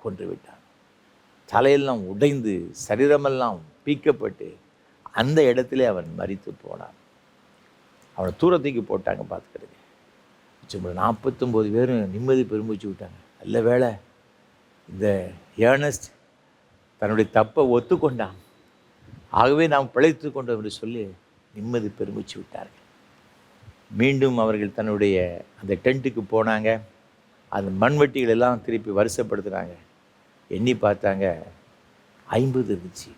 கொன்று விட்டான். தலையெல்லாம் உடைந்து சரீரமெல்லாம் பீக்கப்பட்டு அந்த இடத்திலே அவன் மரித்து போனான். அவனை தூரத்துக்கு போட்டாங்க. பார்த்துக்கிறது 49 பேரும் நிம்மதி பெருமூச்சு விட்டாங்க. நல்ல வேளை இந்த ஏர்னஸ்ட் தன்னுடைய தப்பை ஒத்துக்கொண்டான், ஆகவே நாம் பிழைத்து கொண்டோம் என்று சொல்லி நிம்மதி பெருமூச்சு விட்டார்கள். மீண்டும் அவர்கள் தன்னுடைய அந்த டென்ட்டுக்கு போனாங்க. அந்த மண்வெட்டிகள் எல்லாம் திருப்பி வருஷப்படுத்துனாங்க. எண்ணி பார்த்தாங்க, 50 இருந்துச்சு.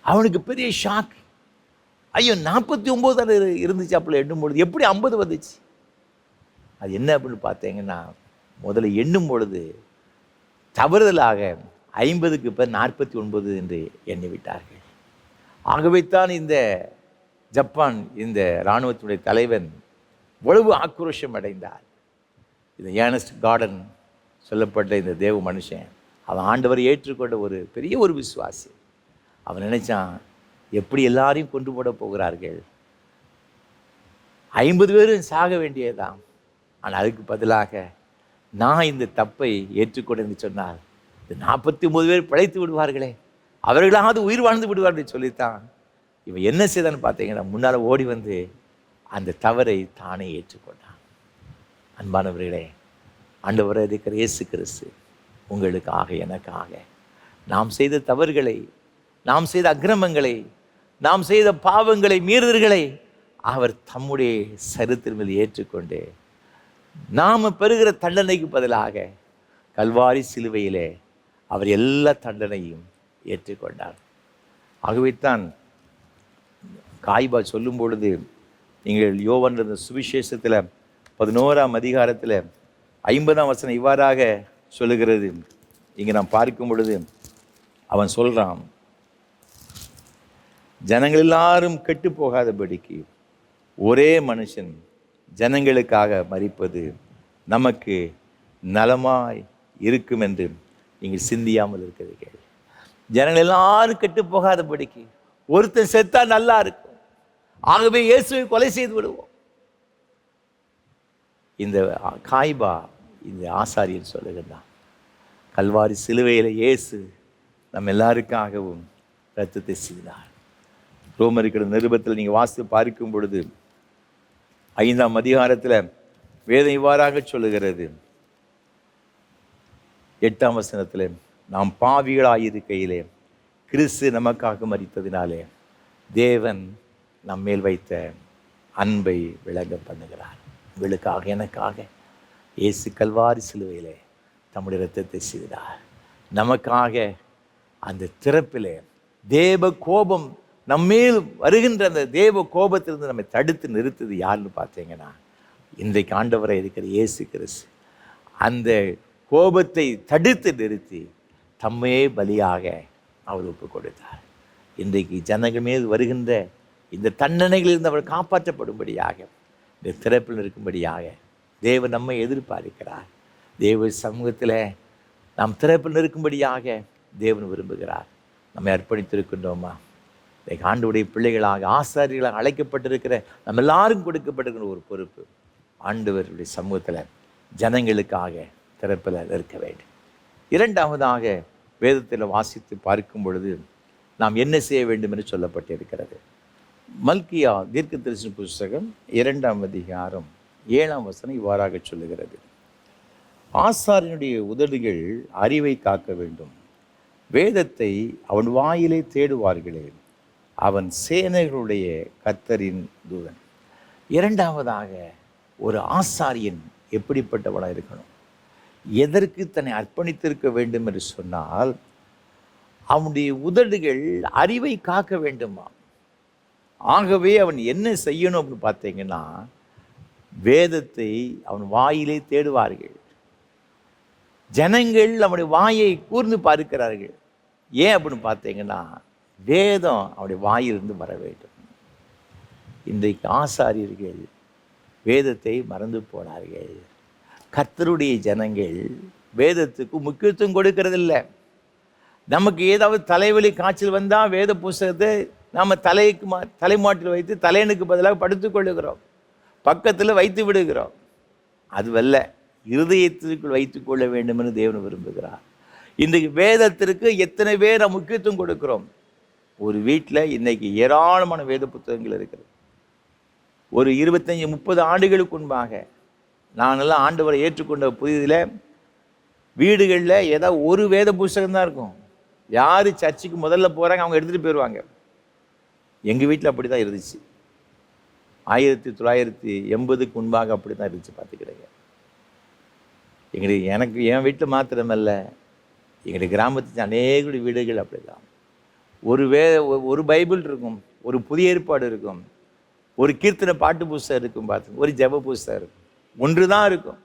அவனுக்கு பெரிய ஷாக். ஐயோ, 49 இருந்துச்சு. அப்போ எண்ணும்பொழுது எப்படி 50 வந்துச்சு? அது என்ன அப்படின்னு பார்த்தீங்கன்னா, முதல்ல எண்ணும் பொழுது தவறுதலாக 50க்கு பேர் 49 என்று எண்ணிவிட்டார்கள். ஆகவே தான் இந்த ஜப்பான் இந்த இராணுவத்தினுடைய தலைவன் எவ்வளவு ஆக்ரோஷம் அடைந்தார். இந்த ஏர்னஸ்ட் கார்டன் சொல்லப்பட்ட இந்த தேவ மனுஷன், அவன் ஆண்டவரை ஏற்றுக்கொண்ட ஒரு பெரிய ஒரு விசுவாசி. அவன் நினைச்சான், எப்படி எல்லாரையும் கொண்டு போட போகிறார்கள், 50 பேரும் சாக வேண்டியதுதான். ஆனால் அதுக்கு பதிலாக நான் இந்த தப்பை ஏற்றுக்கொண்டு சொன்னால் இந்த 49 பேர் பிழைத்து விடுவார்களே, அவர்களாவது உயிர் வாழ்ந்து விடுவார்கள் சொல்லித்தான் இவன் என்ன செய்தான்னு பார்த்தீங்கன்னா, முன்னால் ஓடி வந்து அந்த தவறை தானே ஏற்றுக்கொண்டான். அன்பானவர்களே, ஆண்டவராக இருக்கிற இயேசு கிறிஸ்து உங்களுக்காக எனக்காக நாம் செய்த தவறுகளை, நாம் செய்த அக்கிரமங்களை, நாம் செய்த பாவங்களை, மீறுதல்களை அவர் தம்முடைய சரித்திரத்தில் ஏற்றுக்கொண்டு நாம் பெறுகிற தண்டனைக்கு பதிலாக கல்வாரி சிலுவையிலே அவர் எல்லா தண்டனையும் ஏற்றுக்கொண்டார். ஆகவே தான் காய்பா சொல்லும் பொழுது, நீங்கள் யோவான் இருந்த சுவிசேஷத்தில் 11ஆம் அதிகாரத்தில் 50ஆம் வசனம் இவ்வாறாக சொல்லுகிறது. இங்கே நாம் பார்க்கும் பொழுது அவன் சொல்கிறான், ஜனங்கள் எல்லாரும் கெட்டு போகாதபடிக்கு ஒரே மனுஷன் ஜனங்களுக்காக மரிப்பது நமக்கு நலமாய் இருக்கும் என்று நீங்கள் சிந்தியாமல் இருக்கிறீர்கள். ஜனங்கள் எல்லாரும் கெட்டு போகாதபடிக்கு ஒருத்தன் செத்தா நல்லா இருக்கும், ஆகவே இயேசுவை கொலை செய்து விடுவோம். இந்த காய்பா இந்த ஆசாரியன் சொல்லுகிறான், கல்வாரி சிலுவையில் இயேசு நம்ம எல்லாருக்காகவும் இரத்தத்தை சிந்தினார். ரோமருக்கு நிருபத்தில் நீங்கள் வாசித்து பார்க்கும் பொழுது 5ஆம் அதிகாரத்தில் வேதம் இவ்வாறாக சொல்லுகிறது. 8ஆம் வசனத்தில், நாம் பாவிகளாயிருக்கையிலே கிறிஸ்து நமக்காக மரித்ததினாலே தேவன் நம்மேல் வைத்த அன்பை விளங்க பண்ணுகிறார். உங்களுக்காக எனக்காக இயேசு கல்வாரி சிலுவையிலே தம்முடைய இரத்தத்தை சிந்தினார். நமக்காக அந்த திறப்பிலே தேவ கோபம் நம்மேல் வருகின்ற அந்த தேவ கோபத்திலிருந்து நம்மை தடுத்து நிறுத்துது யாருன்னு பார்த்தீங்கன்னா, இன்றைக்கு ஆண்டவரை இருக்கிற இயேசு கிறிஸ்து அந்த கோபத்தை தடுத்து நிறுத்தி தம்மையே பலியாக அவர் ஒப்பு கொடுத்தார். இன்றைக்கு ஜனங்கள் மீது வருகின்ற இந்த தண்டனைகளிலிருந்து அவர் காப்பாற்றப்படும்படியாக, இந்த திறப்பில் இருக்கும்படியாக தேவன் நம்மை எதிர்பார்க்கிறார். தேவ சமூகத்தில் நாம் திறப்பில் இருக்கும்படியாக தேவன் விரும்புகிறார். நம்மை அர்ப்பணித்திருக்கின்றோமா? இன்றைக்கு ஆண்டவருடைய பிள்ளைகளாக, ஆசாரியர்களாக அழைக்கப்பட்டிருக்கிற நம்ம எல்லாரும் கொடுக்கப்பட்டிருக்கிற ஒரு பொறுப்பு, ஆண்டவருடைய சமூகத்தில் ஜனங்களுக்காக திறப்பில் இருக்க வேண்டும். இரண்டாவதாக வேதத்தில் வாசித்து பார்க்கும் பொழுது நாம் என்ன செய்ய வேண்டும் என்று சொல்லப்பட்டிருக்கிறது. மல்கியா தீர்க்கதரிசன புஸ்தகம் 2ஆம் அதிகாரம் 7ஆம் வசனம் இவ்வாறாக சொல்லுகிறது, ஆசாரியனுடைய உதடுகள் அறிவை காக்க வேண்டும், வேதத்தை அவன் வாயிலே தேடுவார்களே, அவன் சேனைகளுடைய கர்த்தரின் தூதன். இரண்டாவதாக ஒரு ஆசாரியன் எப்படிப்பட்டவனாக இருக்கணும்? எதற்கு தன்னை அர்ப்பணித்திருக்க வேண்டும் என்று சொன்னால், அவனுடைய உதடுகள் அறிவை காக்க வேண்டுமா. ஆகவே அவன் என்ன செய்யணும் அப்படின்னு பார்த்தீங்கன்னா, வேதத்தை அவன் வாயிலே தேடுவார்கள். ஜனங்கள் அவனுடைய வாயை கூர்ந்து பார்க்கிறார்கள். ஏன் அப்படின்னு பார்த்தீங்கன்னா, வேதம் அவனுடைய வாயிலிருந்து வர வேண்டும். இன்றைக்கு ஆசாரியர்கள் வேதத்தை மறந்து போனார்கள். கர்த்தருடைய ஜனங்கள் வேதத்துக்கு முக்கியத்துவம் கொடுக்கறதில்லை. நமக்கு ஏதாவது தலைவலி காய்ச்சல் வந்தால் வேத புஸ்தகத்தை நாம் தலைமாட்டில் வைத்து தலையனுக்கு பதிலாக படுத்துக் கொள்ளுகிறோம், பக்கத்தில் வைத்து விடுகிறோம். அதுவல்ல, இருதயத்திற்குள் வைத்துக் கொள்ள வேண்டும் என்று தேவன் விரும்புகிறார். இன்றைக்கு வேதத்திற்கு எத்தனை பேர் நாம் முக்கியத்துவம் கொடுக்கிறோம்? ஒரு வீட்டில் இன்னைக்கு ஏராளமான வேத புத்தகங்கள் இருக்கிறது. ஒரு 25-30 ஆண்டுகளுக்கு முன்பாக நானெல்லாம் ஆண்டவரை ஏற்றுக்கொண்ட புதிதில் வீடுகளில் ஏதாவது ஒரு வேத புஸ்தகம் தான் இருக்கும். யார் சர்ச்சுக்கு முதல்ல போகிறாங்க அவங்க எடுத்துகிட்டு போயிடுவாங்க. எங்கள் வீட்டில் அப்படி தான் இருந்துச்சு. 1980க்கு முன்பாக அப்படி தான் இருந்துச்சு. பார்த்துக்கிறேங்க, எனக்கு என் வீட்டில் மாத்திரமல்ல, எங்களுடைய கிராமத்து அநேக வீடுகள் அப்படி தான். ஒரு பைபிள் இருக்கும், ஒரு புதிய ஏற்பாடு இருக்கும், ஒரு கீர்த்தனை பாட்டு புஸ்தகம் இருக்கும், பார்த்து ஒரு ஜெப புஸ்தகம் இருக்கும். ஒன்று தான் இருக்கும்.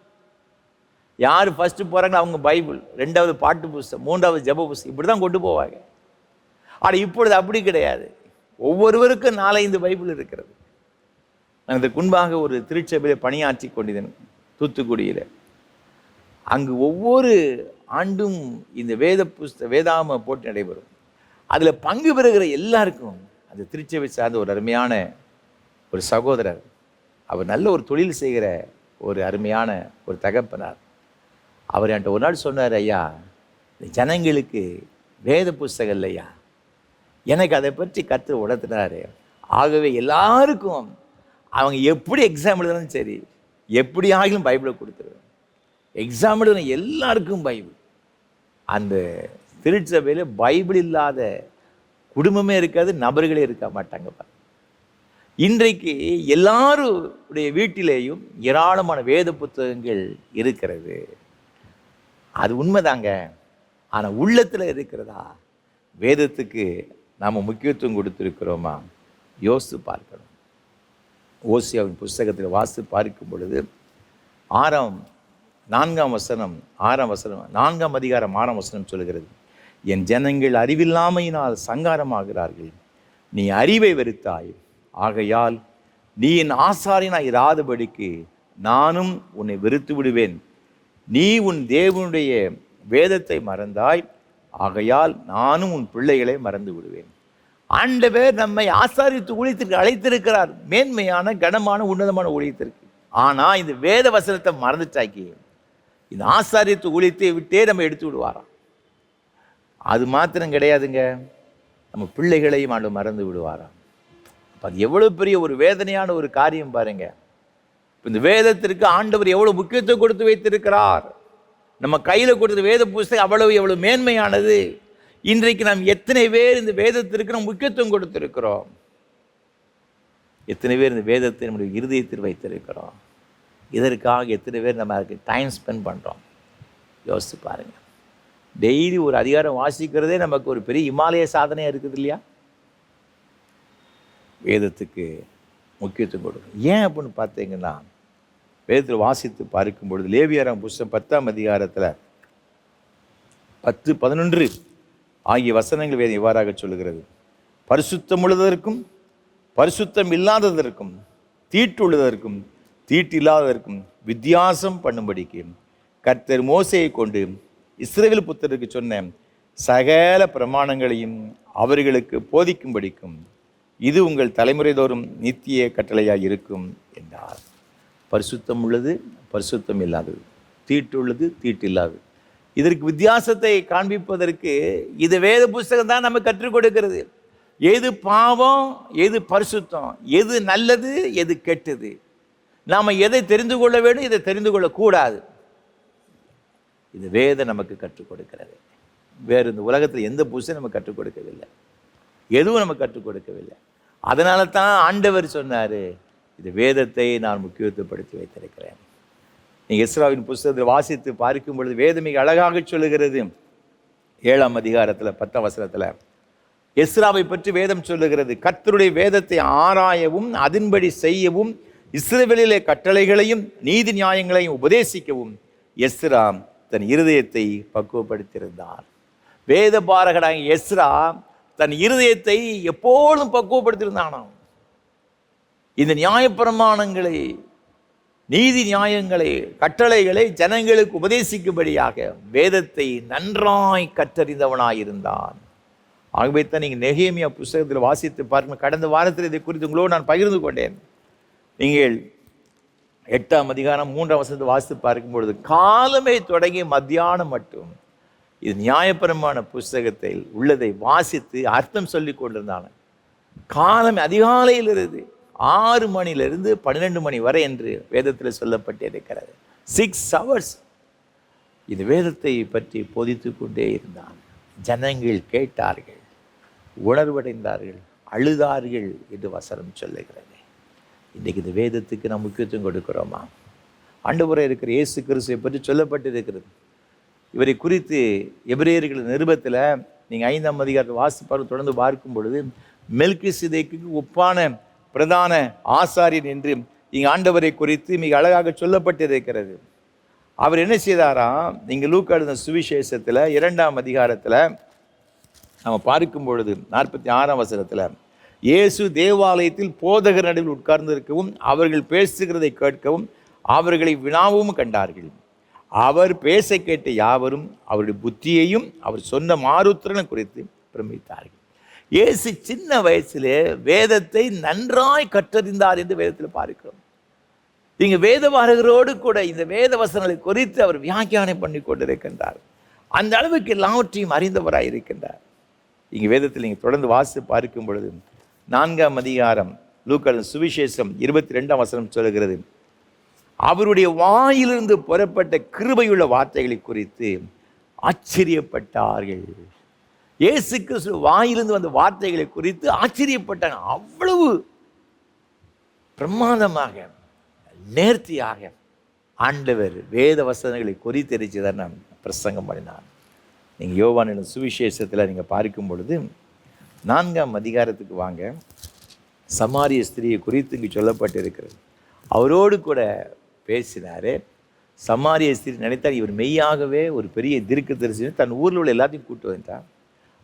யார் ஃபஸ்ட்டு போகிறாங்களோ அவங்க பைபிள், 2வது பாட்டு புஸ்தகம், 3வது ஜெப புஸ்தகம், இப்படி தான் கொண்டு போவாங்க. ஆனால் இப்பொழுது அப்படி கிடையாது. ஒவ்வொருவருக்கும் 4-5 பைபிள் இருக்கிறது. நான் இதற்கு முன்பாக ஒரு திருச்சபையில் பணியாற்றி கொண்டிருந்தேன், தூத்துக்குடியில். அங்கு ஒவ்வொரு ஆண்டும் இந்த வேதாம போட்டி நடைபெறும். அதில் பங்கு பெறுகிற எல்லாருக்கும் அந்த திருச்சபை சார்ந்த ஒரு அருமையான ஒரு சகோதரர், அவர் நல்ல ஒரு தொழில் செய்கிற ஒரு அருமையான ஒரு தகப்பனார். அவர் என்கிட்ட ஒரு நாள் சொன்னார், ஐயா, இந்த ஜனங்களுக்கு வேத புஸ்தகம் இல்லையா, எனக்கு அதை பற்றி கற்று உணர்த்தினார். ஆகவே எல்லாருக்கும் அவங்க எப்படி எக்ஸாம் எழுதுனாலும் சரி, எப்படி ஆகிலும் பைபிளை கொடுத்துருவேன். எக்ஸாம் எழுதுன எல்லாருக்கும் பைபிள். அந்த திருச்சபையில் பைபிள் இல்லாத குடும்பமே இருக்காது, நபர்களே இருக்க மாட்டாங்க. இன்றைக்கு எல்லாருடைய வீட்டிலேயும் ஏராளமான வேத புத்தகங்கள் இருக்கிறது. அது உண்மைதாங்க. ஆனால் உள்ளத்தில் இருக்கிறதா? வேதத்துக்கு நாம் முக்கியத்துவம் கொடுத்துருக்கிறோமா? யோசித்து பார்க்கணும். ஓசியாவின் புஸ்தகத்தில் வாசித்து பார்க்கும் பொழுது 4ஆம் வசனம் 4ஆம் அதிகாரம் 6ஆம் வசனம் சொல்கிறது, என் ஜனங்கள் அறிவில்லாமையினால் சங்காரமாகிறார்கள், நீ அறிவை வெறுத்தாய், ஆகையால் நீ என் ஆசாரியனாய் இராதபடிக்கு நானும் உன்னை வெறுத்து விடுவேன். நீ உன் தேவனுடைய வேதத்தை மறந்தாய், ஆகையால் நானும் உன் பிள்ளைகளை மறந்து விடுவேன். ஆண்டவர் நம்மை ஆசாரியத்து ஊழியத்திற்கு அழைத்திருக்கிறார், மேன்மையான கனமான உன்னதமான ஊழியத்திற்கு. ஆனால் இந்த வேத வசனத்தை மறந்துட்டாக்கி இந்த ஆசாரியத்து ஊழியத்தை விட்டே நம்ம எடுத்து விடுவாராம். அது மாத்திரம் கிடையாதுங்க, நம்ம பிள்ளைகளையும் ஆண்டு மறந்து விடுவாராம். அது எவ்வளோ பெரிய ஒரு வேதனையான ஒரு காரியம் பாருங்க. இந்த வேதத்திற்கு ஆண்டவர் எவ்வளவு முக்கியத்துவம் கொடுத்து வைத்திருக்கிறார். நம்ம கையில் கொடுத்த வேத புஸ்தகம் எவ்வளவு மேன்மையானது. இன்றைக்கு நாம் எத்தனை பேர் இந்த வேதத்திற்கு நம்ம முக்கியத்துவம் கொடுத்திருக்கிறோம்? எத்தனை பேர் இந்த வேதத்தை நம்முடைய இருதயத்தில் வைத்திருக்கிறோம்? இதற்காக எத்தனை பேர் நம்ம அதுக்கு டைம் ஸ்பெண்ட் பண்ணுறோம்? யோசித்து பாருங்கள். டெய்லி ஒரு அதிகாரம் வாசிக்கிறதே நமக்கு ஒரு பெரிய இமாலய சாதனையாக இருக்குது இல்லையா? வேதத்துக்கு முக்கியத்துவம் கொடுக்கணும். ஏன் அப்படின்னு பார்த்தீங்கன்னா, வேதத்தில் வாசித்து பார்க்கும் பொழுது லேவியராம் புஸ்தகம் 10ஆம் அதிகாரத்தில் 10-11 ஆகிய வசனங்கள் வேதம் இவ்வாறாக சொல்லுகிறது, பரிசுத்தம் உள்ளதற்கும் பரிசுத்தம் இல்லாததற்கும், தீட்டுள்ளதற்கும் தீட்டில்லாததற்கும் வித்தியாசம் பண்ணும்படிக்கு கர்த்தர் மோசேயை கொண்டு இஸ்ரவேல் புத்திரருக்கு சொன்ன சகல பிரமாணங்களையும் அவர்களுக்கு போதிக்கும்படிக்கும் இது உங்கள் தலைமுறை தோறும் நித்திய கட்டளையாக இருக்கும் என்றார். பரிசுத்தம் உள்ளது, பரிசுத்தம் இல்லாதது, தீட்டுள்ளது, தீட்டில்லாதது, இதற்கு வித்தியாசத்தை காண்பிப்பதற்கு இது வேத புஸ்தகம் தான் நம்ம கற்றுக் கொடுக்கிறது. எது பாவம், எது பரிசுத்தம், எது நல்லது, எது கெட்டது, நாம் எதை தெரிந்து கொள்ள வேண்டும், இதை தெரிந்து கொள்ளக்கூடாது, இது வேதம் நமக்கு கற்றுக் கொடுக்கிறது. வேறு இந்த உலகத்தில் எந்த புஸ்தகம் நமக்கு கற்றுக் கொடுக்கவில்லை, எதுவும் நமக்கு கற்றுக் கொடுக்கவில்லை. அதனால தான் ஆண்டவர் சொன்னார், இது வேதத்தை நான் முக்கியத்துவப்படுத்தி வைத்திருக்கிறேன். நீங்கள் எஸ்ராவின் புஸ்தகத்தில் வாசித்து பார்க்கும் பொழுது வேதம் மிக அழகாக சொல்லுகிறது. 7ஆம் அதிகாரத்தில் 10ஆம் வசனத்தில் எஸ்ராவை பற்றி வேதம் சொல்லுகிறது, கர்த்தருடைய வேதத்தை ஆராயவும் அதன்படி செய்யவும் இஸ்ரவேலிலே கட்டளைகளையும் நீதி நியாயங்களையும் உபதேசிக்கவும் எஸ்ரா தன் இருதயத்தை பக்குவப்படுத்தியிருந்தார். வேத பாரகனாகிய எஸ்ரா தன் இருதயத்தை எப்போதும் பக்குவப்படுத்தியிருந்தானாம். இந்த நியாயப்பிரமாணங்களை, நீதி நியாயங்களை, கட்டளைகளை ஜனங்களுக்கு உபதேசிக்கும்படியாக வேதத்தை நன்றாய் கற்றறிந்தவனாயிருந்தான். ஆகவே தான் நீங்கள் நெகேமியா புஸ்தகத்தில் வாசித்து பார்க்கணும். கடந்த வாரத்தில் இதை குறித்து உங்களோடு நான் பகிர்ந்து கொண்டேன். நீங்கள் 8ஆம் அதிகாரம் 3ஆம் வசனத்தை வாசித்து பார்க்கும்பொழுது காலமே தொடங்கி மத்தியானம் மட்டும் இது நியாயப்பிரமாண புஸ்தகத்தில் உள்ளதை வாசித்து அர்த்தம் சொல்லி கொண்டிருந்தாங்க. காலம் அதிகாலையிலிருந்து 6 மணியிலிருந்து 12 மணி வரை என்று வேதத்தில் சொல்லப்பட்டிருக்கிறது. 6 hours இந்த வேதத்தை பற்றி போதித்து கொண்டே இருந்தான். ஜனங்கள் கேட்டார்கள், உணர்வடைந்தார்கள், அழுதார்கள் என்று வசனம் சொல்லுகிறது. இன்றைக்கு இந்த வேதத்துக்கு நாம் முக்கியத்துவம் கொடுக்கிறோமா? ஆண்டவராக இருக்கிற இயேசு கிறிஸ்துவை பற்றி சொல்லப்பட்டிருக்கிறது. இவரை குறித்து எபிரேயர்கள் நிருபத்தில் நீங்கள் 5ஆம் அதிகாரத்தை வாசிப்பார் தொடர்ந்து பார்க்கும் பொழுது மெல்கிசேதேக்கு ஒப்பான பிரதான ஆசாரியன் என்று இங்கே ஆண்டவரை குறித்து மிக அழகாக சொல்லப்பட்டிருக்கிறது. அவர் என்ன செய்தாராம்? நீங்கள் லூக்கா எழுதின சுவிசேஷத்தில் 2ஆம் அதிகாரத்தில் நம்ம பார்க்கும் பொழுது 46ஆம் வசனத்தில் இயேசு தேவாலயத்தில் போதகர் நடுவில் உட்கார்ந்திருக்கவும் அவர்கள் பேசுகிறதை கேட்கவும் அவர்களை வினாவும் கண்டார்கள். அவர் பேச கேட்ட யாவரும் அவருடைய புத்தியையும் அவர் சொன்ன மாறுத்திறனை குறித்து பிரமித்தார்கள். இயேசு சின்ன வயசிலே வேதத்தை நன்றாய் கற்றறிந்தார் என்று வேதத்தில் பார்க்கிறோம். இங்கே வேதவாரகரோடு கூட இந்த வேத வசனங்களை குறித்து அவர் வியாக்கியானம் பண்ணி கொண்டிருக்கின்றார். அந்த அளவுக்கு எல்லாவற்றையும் அறிந்தவராக இருக்கின்றார். இங்கே வேதத்தில் நீங்கள் தொடர்ந்து வாசித்து பார்க்கும் பொழுது 4ஆம் அதிகாரம் லூக்கா சுவிசேஷம் 22ஆம் வசனம் சொல்லுகிறது, அவருடைய வாயிலிருந்து புறப்பட்ட கிருபையுள்ள வார்த்தைகளை குறித்து ஆச்சரியப்பட்டார்கள். இயேசு கிறிஸ்து வாயிலிருந்து வந்த வார்த்தைகளை குறித்து ஆச்சரியப்பட்டாங்க. அவ்வளவு பிரமாதமாக நேர்த்தியாக ஆண்டவர் வேத வசனங்களை குறித்தெரிச்சுதான் நான் பிரசங்கம் பண்ணினார். நீங்கள் யோவானின் சுவிசேஷத்தில் நீங்கள் பார்க்கும் பொழுது 4ஆம் அதிகாரத்துக்கு வாங்க. சமாரிய ஸ்திரியை குறித்து இங்கே சொல்லப்பட்டிருக்கிறது. அவரோடு கூட பேசினார். சமாரிய ஸ்திரீ நினைத்தார் இவர் மெய்யாகவே ஒரு பெரிய தீர்க்கதரிசி. தன் ஊரில் உள்ள எல்லாத்தையும் கூப்பிட்டு வந்துட்டான்.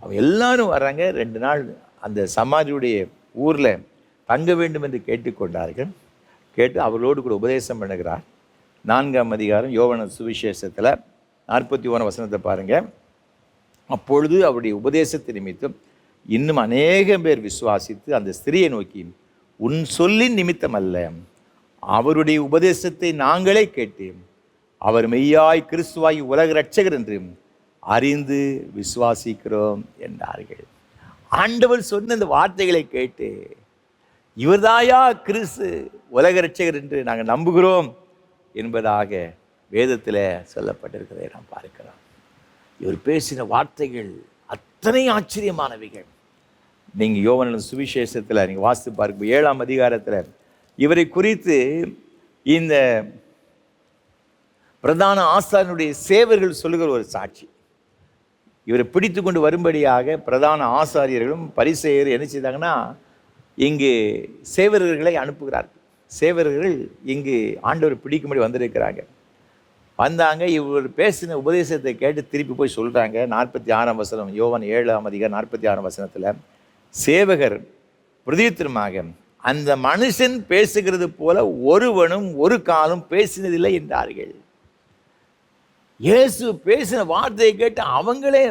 அவங்க எல்லாரும் வர்றாங்க. 2 நாள் அந்த சமாரியுடைய ஊரில் தங்க வேண்டும் என்று கேட்டுக்கொண்டார்கள். கேட்டு அவர்களோடு கூட உபதேசம் பண்ணுகிறார். 4ஆம் அதிகாரம் யோவான் சுவிசேஷத்தில் 41 வசனத்தை பாருங்கள். அப்பொழுது அவருடைய உபதேசத்தை நிமித்தம் இன்னும் அநேகம் பேர் விசுவாசித்து அந்த ஸ்திரியை நோக்கி, உன் சொல்லின் நிமித்தம் அல்ல, அவருடைய உபதேசத்தை நாங்களே கேட்டு அவர் மெய்யாய் கிறிஸ்துவாய் உலக இரட்சகர் என்று அறிந்து விசுவாசிக்கிறோம் என்றார்கள். ஆண்டவர் சொன்ன இந்த வார்த்தைகளை கேட்டு இவர்தாயா கிறிஸ்து உலக இரட்சகர் என்று நாங்கள் நம்புகிறோம் என்பதாக வேதத்தில் சொல்லப்பட்டிருக்கிறதை நாம் பார்க்கிறோம். இவர் பேசின வார்த்தைகள் அத்தனை ஆச்சரியமானவைகள். நீங்கள் யோவான் சுவிசேஷத்தில் நீங்கள் வாசித்து பார்க்கும் 7ஆம் அதிகாரத்தில் இவரை குறித்து இந்த பிரதான ஆசாரியனுடைய சேவர்கள் சொல்லுகிற ஒரு சாட்சி. இவரை பிடித்து கொண்டு வரும்படியாக பிரதான ஆசாரியர்களும் பரிசேயரும் என்ன செய்தாங்கன்னா இங்கு சேவகர்களை அனுப்புகிறார்கள். சேவகர்கள் இங்கு ஆண்டவர் பிடிக்கும்படி வந்திருக்கிறாங்க. வந்தாங்க. இவர் பேசின உபதேசத்தை கேட்டு திருப்பி போய் சொல்கிறாங்க. 46ஆம் வசனம் யோவான் 7ஆம் அதிகாரம் 46ஆம் வசனத்தில் சேவகர் பிரதித்திரமாக, அந்த மனுஷன் பேசுகிறது போல ஒருவனும் ஒரு காலம் பேசினதில்லை என்றார்கள். இயேசு பேசின வார்த்தையை கேட்டு அவங்களே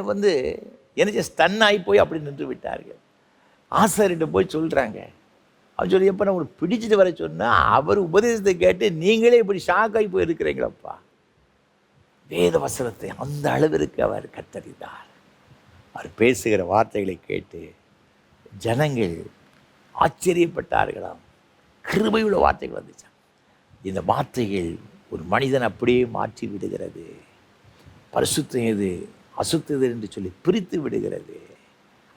என்ன ஸ்டன் ஆகி போய் அப்படி நின்று விட்டார்கள். ஆசாரிட்ட போய் சொல்கிறாங்க. அவர் சொல்லி, எப்போ நான் உங்களுக்கு பிடிச்சிட்டு வர சொன்னால் அவர் உபதேசத்தை கேட்டு நீங்களே இப்படி ஷாக்காகி போய் இருக்கிறீங்களப்பா. வேத வசனத்தை அந்த அளவிற்கு அவர் கற்றறிந்தார். அவர் பேசுகிற வார்த்தைகளை கேட்டு ஜனங்கள் ஆச்சரியப்பட்டார்களாம். கிருபையுள்ள வார்த்தைகள் வந்துச்சான். இந்த வார்த்தைகள் ஒரு மனிதன் அப்படியே மாற்றி விடுகிறது. பரிசுத்தம் எது அசுத்தது என்று சொல்லி பிரித்து விடுகிறது.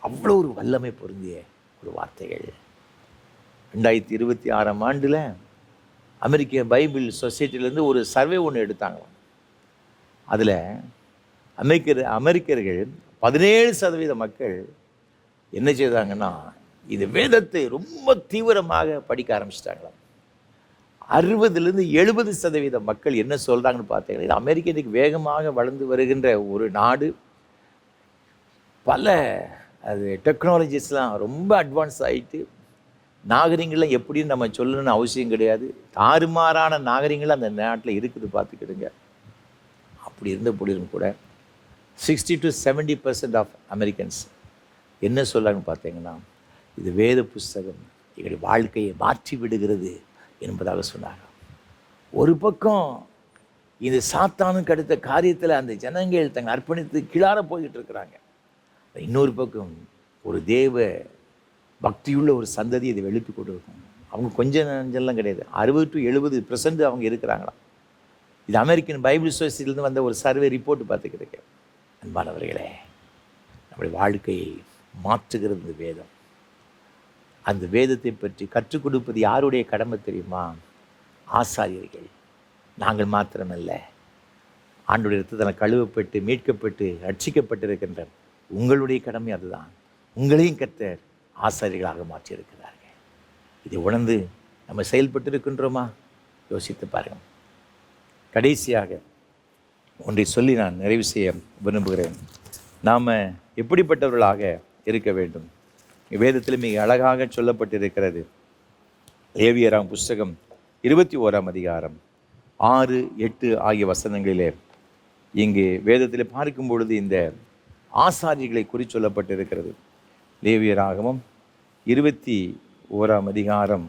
அவ்வளோ ஒரு வல்லமை பொருந்திய ஒரு வார்த்தைகள். 2026ஆம் ஆண்டில் அமெரிக்க பைபிள் சொசைட்டிலேருந்து ஒரு சர்வே ஒன்று எடுத்தாங்களாம். அதில் அமெரிக்கர்கள் 17% மக்கள் என்ன செய்தாங்கன்னா, இது வேதத்தை ரொம்ப தீவிரமாக படிக்க ஆரம்பிச்சிட்டாங்களாம். 60-70% மக்கள் என்ன சொல்கிறாங்கன்னு பார்த்தீங்கன்னா, இது அமெரிக்கா இன்றைக்கு வேகமாக வளர்ந்து வருகின்ற ஒரு நாடு. பல அது டெக்னாலஜிஸ்லாம் ரொம்ப அட்வான்ஸ் ஆகிட்டு, நாகரிகங்கள்லாம் எப்படின்னு நம்ம சொல்லணும்னு அவசியம் கிடையாது. தாறுமாறான நாகரிகங்கள் அந்த நாட்டில் இருக்குது, பார்த்துக்கிடுங்க. அப்படி இருந்த பொழுதும் கூட 60-70% ஆஃப் அமெரிக்கன்ஸ் என்ன சொல்கிறாங்கன்னு பார்த்தீங்கன்னா, இது வேத புஸ்தகம் எங்களுடைய வாழ்க்கையை மாற்றி விடுகிறது என்பதாக சொன்னாங்க. ஒரு பக்கம் இந்த சாத்தானுக்கு அடுத்த காரியத்தில் அந்த ஜனங்கள் தங்களை அர்ப்பணித்து கிளார போய்கிட்டு இருக்கிறாங்க. இன்னொரு பக்கம் ஒரு தேவ பக்தியுள்ள ஒரு சந்ததி இதை எழுப்பி கொடுக்கும். அவங்க கொஞ்சம் நஞ்செல்லாம் கிடையாது, 60-70% அவங்க இருக்கிறாங்களாம். இது அமெரிக்கன் பைபிள் சொசைட்டிலேருந்து வந்த ஒரு சர்வே ரிப்போர்ட் பார்த்துக்கிறேன். அன்பானவர்களே, நம்முடைய வாழ்க்கையை மாற்றுகிறது இந்த வேதம். அந்த வேதத்தை பற்றி கற்றுக் கொடுப்பது யாருடைய கடமை தெரியுமா? ஆசாரியர்கள். நாங்கள் மாத்திரமல்ல, ஆண்டவருடைய இரத்தத்தால் கழுவப்பட்டு மீட்கப்பட்டு ரட்சிக்கப்பட்டிருக்கின்ற உங்களுடைய கடமை அதுதான். உங்களையும் கர்த்தர் ஆசாரியர்களாக மாற்றியிருக்கிறார்கள். இதை உணர்ந்து நம்ம செயல்பட்டு இருக்கின்றோமா? யோசித்து பாருங்கள். கடைசியாக ஒன்றை சொல்லி நான் நிறைவு செய்ய விரும்புகிறேன். நாம் எப்படிப்பட்டவர்களாக இருக்க வேண்டும்? வேதத்தில் மிக அழகாக சொல்லப்பட்டிருக்கிறது. லேவியராம் புஸ்தகம் 21ஆம் அதிகாரம் 6-8 ஆகிய வசனங்களிலே இங்கு வேதத்தில் பார்க்கும் பொழுது இந்த ஆசாரியர்களை குறி சொல்லப்பட்டிருக்கிறது. லேவியராகமம் 21ஆம் அதிகாரம்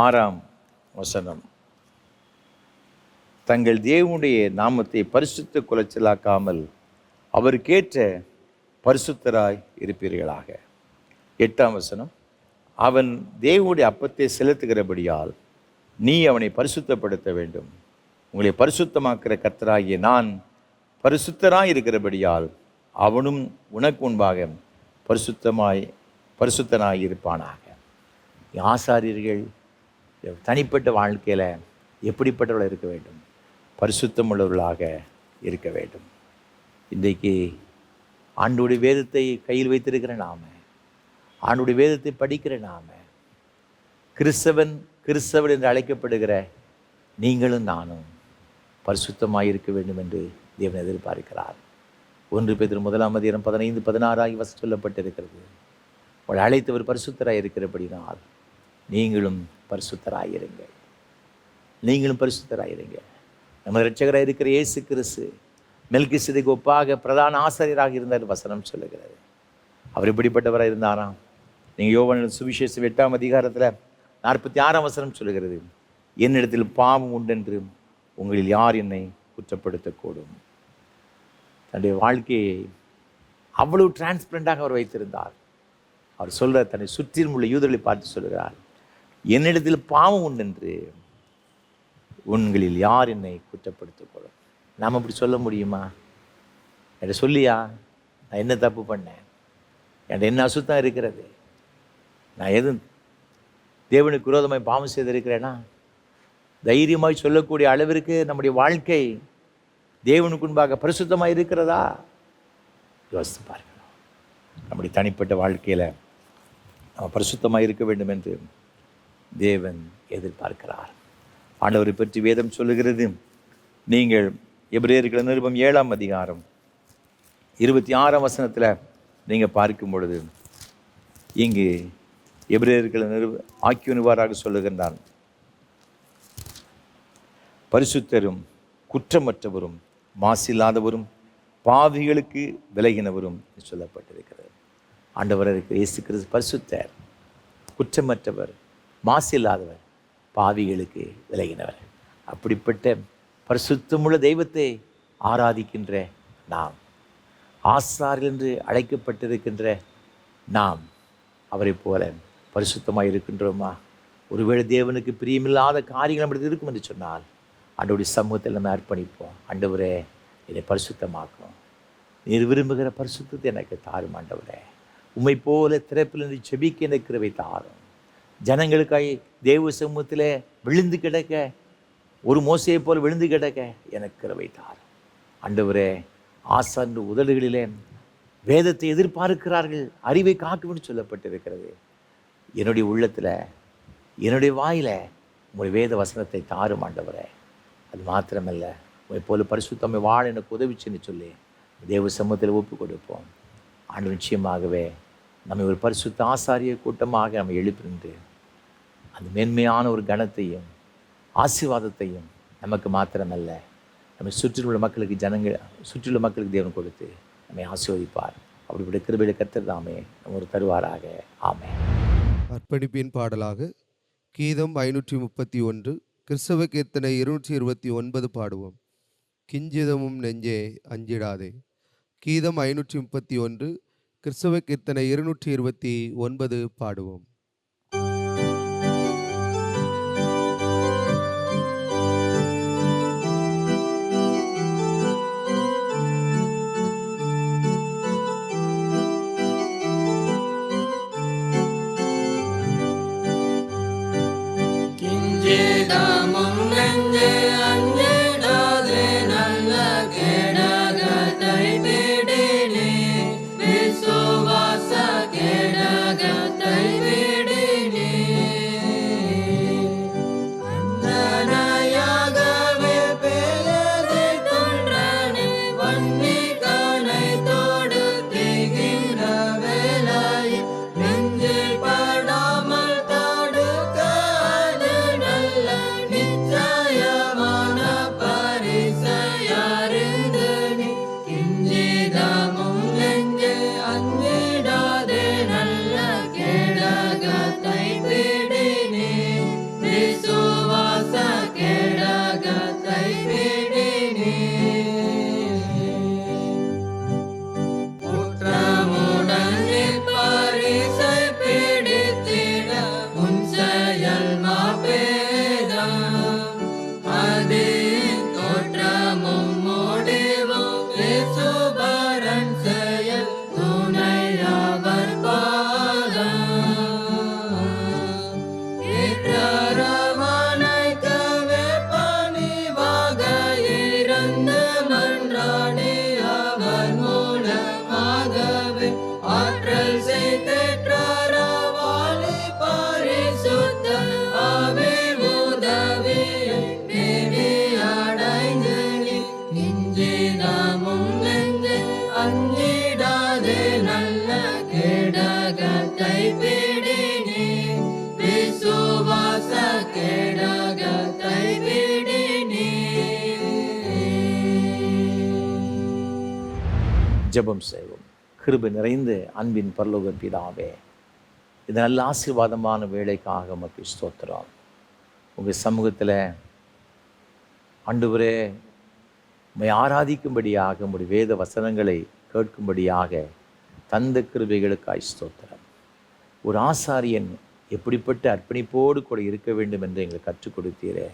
6ஆம் வசனம். தங்கள் தேவனுடைய நாமத்தை பரிசுத்த குலைச்சலாக்காமல் அவருக்கேற்ற பரிசுத்தராய் இருப்பீர்களாக. 8ஆம் வசனம். அவன் தேவனுடைய அப்பத்தை செலுத்துகிறபடியால் நீ அவனை பரிசுத்தப்படுத்த வேண்டும். உங்களை பரிசுத்தமாக்குற கர்த்தராகிய நான் பரிசுத்தராய் இருக்கிறபடியால் அவனும் உனக்கு முன்பாக பரிசுத்தனாய் இருப்பானாக. ஆசாரியர்கள் தனிப்பட்ட வாழ்க்கையில் எப்படிப்பட்டவர்களாக இருக்க வேண்டும்? பரிசுத்தம் உள்ளவர்களாக இருக்க வேண்டும். இன்றைக்கு ஆண்டவருடைய வேதத்தை கையில் வைத்திருக்கிற நாம, ஆண்டவருடைய வேதத்தை படிக்கிற நாம, கிறிஸ்தவன் என்று அழைக்கப்படுகிற நீங்களும் நானும் பரிசுத்தமாக இருக்க வேண்டும் என்று தேவன் எதிர்பார்க்கிறார். 1 பேதுரு 1ஆம் அதிகாரம் 15-16 ஆகிய வசனம் சொல்லப்பட்டிருக்கிறது. உங்களை அழைத்தவர் பரிசுத்தராக இருக்கிறபடினால் நீங்களும் பரிசுத்தராயிருங்கள். நீங்களும் பரிசுத்தராயிருங்க. நம்ம இரட்சகராக இருக்கிற இயேசு கிறிஸ்து மெல்கிசேதேக்கு ஒப்பாக பிரதான ஆசாரியராக இருந்தார் வசனம் சொல்லுகிறது. அவர் எப்படிப்பட்டவராக இருந்தாராம்? நீங்கள் யோவான் சுவிசேஷம் 8ஆம் அதிகாரத்தில் 46ஆம் வசனம் சொல்லுகிறது, என்னிடத்தில் பாவம் உண்டென்று உங்களில் யார் என்னை குற்றப்படுத்தக்கூடும். தன்னுடைய வாழ்க்கையை அவ்வளவு டிரான்ஸ்பரண்டாக அவர் வைத்திருந்தார். அவர் சொல்கிற தன்னை சுற்றிலும் உள்ள யூதர்களை பார்த்து சொல்கிறார், என்னிடத்தில் பாவம் உண்டென்று உங்களில் யார் என்னை குற்றப்படுத்தக்கூடும். நாம் அப்படி சொல்ல முடியுமா? என்கிட்ட சொல்லியா, நான் என்ன தப்பு பண்ணேன், என்கிட்ட என்ன அசுத்தம் இருக்கிறது, நான் எதுவும் தேவனுக்கு விரோதமாய் பாவம் செய்திருக்கிறேனா? தைரியமாய் சொல்லக்கூடிய அளவிற்கு நம்முடைய வாழ்க்கை தேவனுக்கு முன்பாக பரிசுத்தமாக இருக்கிறதா? யோசித்து பார்க்கணும். நம்முடைய தனிப்பட்ட வாழ்க்கையில் நம்ம பரிசுத்தமாக இருக்க வேண்டும் என்று தேவன் எதிர்பார்க்கிறார். ஆண்டவரை பற்றி வேதம் சொல்லுகிறது. நீங்கள் எபிரேயர்கள் நிருபம் 7ஆம் அதிகாரம் 26ஆம் வசனத்தில் நீங்கள் பார்க்கும் பொழுது இங்கு எபிரேயர்கள் ஆக்கியோனிவாராக சொல்லுகின்றான், பரிசுத்தரும் குற்றமற்றவரும் மாசில்லாதவரும் பாவிகளுக்கு விலகினவரும் சொல்லப்பட்டிருக்கிறது. ஆண்டவர் இருக்கிற இயேசு கிறிஸ்து பரிசுத்தர், குற்றமற்றவர், மாசில்லாதவர், பாவிகளுக்கு விலகினவர். அப்படிப்பட்ட பரிசுத்தமுள்ள தெய்வத்தை ஆராதிக்கின்ற நாம், ஆசாரியர் என்று அழைக்கப்பட்டிருக்கின்ற நாம் அவரை போல பரிசுத்தமாக இருக்கின்றோமா? ஒருவேளை தேவனுக்கு பிரியமில்லாத காரியங்கள் நம்மளுக்கு இருக்கும் என்று சொன்னால் ஆண்டவருடைய சமூகத்தில் நம்ம அர்ப்பணிப்போம். ஆண்டவரே, என்னை பரிசுத்தமாக்கும், நீர் விரும்புகிற பரிசுத்தத்தை எனக்கு தாரும். ஆண்டவரே, உம்மை போல திறப்பிலிருந்து செபிக்க எனக்கு கிருபை தாரும். ஜனங்களுக்காய் தேவ சமூகத்தில் விழுந்து கிடக்க, ஒரு மோசையை போல் விழுந்து கிடக்க எனக்கு கிருபை தார். ஆண்டவரே, ஆசான் உதடுகளிலே வேதத்தை எதிர்பார்க்கிறார்கள், அறிவை காக்கும்னு சொல்லப்பட்டிருக்கிறது. என்னுடைய உள்ளத்தில், என்னுடைய வாயில் உங்களுடைய வேத வசனத்தை தாரும் ஆண்டவரே. அது மாத்திரமல்ல, உங்களை போல பரிசுத்தம்மை வாழ எனக்கு உதவிச்சுன்னு சொல்லி தேவ சமூகத்தில் ஒப்பு கொடுப்போம். ஆண்டு நிச்சயமாகவே நம்மை ஒரு பரிசுத்த ஆசாரிய கூட்டமாக நம்ம எழுப்பிருந்து அந்த மேன்மையான ஒரு கணத்தையும் ஆசீர்வாதத்தையும் நமக்கு மாத்திரமல்ல, நம்ம சுற்றிலுள்ள மக்களுக்கு, சுற்றிலுள்ள மக்களுக்கு தேவன் கொடுத்து நம்மை ஆசீர்வதிப்பார். அப்படிப்பட்ட கிருபையில கர்த்தர் தாமே நம்ம ஒரு தருவாராக. ஆமென். அர்ப்பணிப்பின் பாடலாக கீதம் 531, கிறிஸ்தவ கீர்த்தனை 229 பாடுவோம். கிஞ்சிதமும் நெஞ்சே அஞ்சிடாதே. கீதம் 531, கிறிஸ்தவ கீர்த்தனை 229 பாடுவோம். ஜெபம் செய்வோம். கிருபை நிறைந்த அன்பின் பரலோக பிதாவே, இது நல்ல ஆசீர்வாதமான வேலைக்காக உமக்கு ஸ்தோத்திரம். உங்கள் சமூகத்தில் ஆண்டவரே உம்மை ஆராதிக்கும்படியாக, உம்முடைய வேத வசனங்களை கேட்கும்படியாக தந்த கிருபைகளுக்காய் ஸ்தோத்திரம். ஒரு ஆசாரியன் எப்படிப்பட்ட அர்ப்பணிப்போடு கூட இருக்க வேண்டும் என்று எங்களுக்கு கற்றுக் கொடுத்தீரே.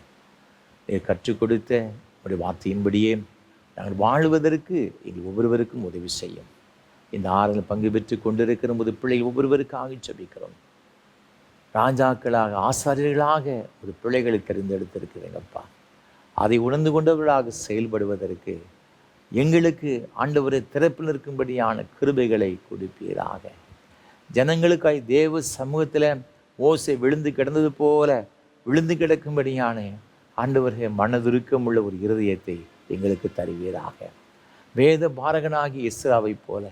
கற்றுக் கொடுத்த உடைய வார்த்தையின்படியே நாங்கள் வாழ்வதற்கு எங்கள் ஒவ்வொருவருக்கும் உதவி செய்யும். இந்த ஆறில் பங்கு பெற்று கொண்டிருக்கிற போது பிள்ளைகள் ஒவ்வொருவருக்காக ஜெபிக்கிறோம். ராஜாக்களாக, ஆசாரியர்களாக ஒரு பிள்ளைகளை தெரிந்தெடுத்திருக்கிறீங்கப்பா. அதை உணர்ந்து கொண்டவர்களாக செயல்படுவதற்கு எங்களுக்கு ஆண்டவரை திறப்பில் இருக்கும்படியான கிருபைகளை கொடுப்பீராக. ஜனங்களுக்காய் தேவ சமூகத்தில் ஓசை விழுந்து கிடந்தது போல விழுந்து கிடக்கும்படியான ஆண்டவரே மனதுருக்கம் உள்ள ஒரு இருதயத்தை எங்களுக்கு தருவீராக. வேத பாரகனாகி எஸ்ராவை போல,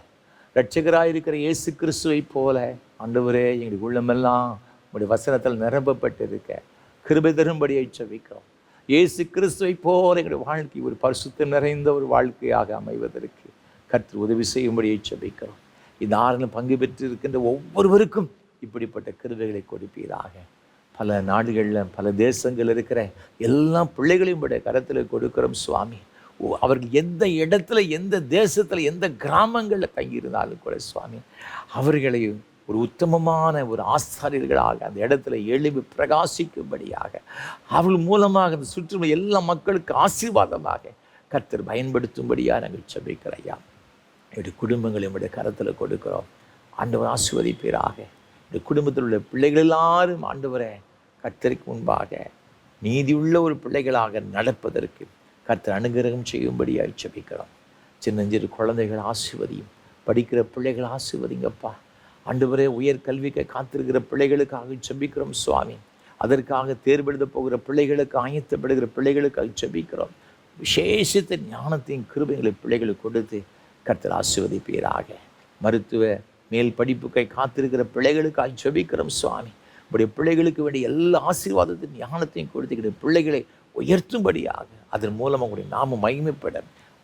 இரட்சகராயிருக்கிற இயேசு கிறிஸ்துவை போல ஆண்டவரே எங்களுக்கு உள்ளமெல்லாம் உங்களுடைய வசனத்தில் நிரப்பப்பட்டிருக்க கிருபை தரும்படியை ஜெபிக்கிறோம். இயேசு கிறிஸ்துவை போல எங்களுடைய வாழ்க்கை ஒரு பரிசுத்தம் நிறைந்த ஒரு வாழ்க்கையாக அமைவதற்கு கர்த்தர் உதவி செய்யும்படியை ஜெபிக்கிறோம். இந்த ஆறில் பங்கு பெற்று இருக்கின்ற ஒவ்வொருவருக்கும் இப்படிப்பட்ட கிருபைகளை கொடுப்பீராக. பல நாடுகளில், பல தேசங்கள் இருக்கிற எல்லா பிள்ளைகளையும் உடைய கரத்தில் கொடுக்கிறோம் சுவாமி. அவர்கள் எந்த இடத்துல, எந்த தேசத்தில், எந்த கிராமங்களில் தங்கியிருந்தாலும் கூட சுவாமி, அவர்களை ஒரு உத்தமமான ஒரு ஆசாரியர்களாக அந்த இடத்துல எழுப்பி பிரகாசிக்கும்படியாக, அவர்கள் மூலமாக அந்த சுற்றுலா எல்லா மக்களுக்கு ஆசீர்வாதமாக கர்த்தர் பயன்படுத்தும்படியாக நாங்கள் ஜெபிக்கிறோம் ஐயா. என்னுடைய குடும்பங்களை உடைய கரத்தில் கொடுக்கிறோம். ஆண்டவர் ஆசீர்வதிப்பீராக. இந்த குடும்பத்தில் உள்ள பிள்ளைகள் எல்லாரும் ஆண்டவரே கர்த்தருக்கு முன்பாக நீதியுள்ள ஒரு பிள்ளைகளாக நடப்பதற்கு கர்த்தர் அனுகிரகம் செய்யும்படியாய் ஜெபிக்கிறோம். சின்னஞ்சிறு குழந்தைகள் ஆசீர்வதியும், படிக்கிற பிள்ளைகள் ஆசீர்வதிங்கப்பா. ஆண்டவரே உயர் கல்விக்கு காத்திருக்கிற பிள்ளைகளுக்காக ஜெபிக்கிறோம் சுவாமி. அதற்காக தேர்வெழுத போகிற பிள்ளைகளுக்கு, ஆயத்தப்படுகிற பிள்ளைகளுக்காக ஜெபிக்கிறோம். விசேஷித்த ஞானத்தையும் கிருபைகளை பிள்ளைகளுக்கு கொடுத்து கர்த்தர் ஆசீர்வதிப்பீராக. மருத்துவ மேல் படிப்புக்கை காத்திருக்கிற பிள்ளைகளுக்காக ஜெபிக்கிறோம் சுவாமி. உடைய பிள்ளைகளுக்கு வேண்டிய எல்லா ஆசீர்வாதத்தையும் ஞானத்தையும் கொடுத்துக்கிற பிள்ளைகளை உயர்த்தும்படியாக அதன் மூலம் உங்களுடைய நாம மகிமைப்பட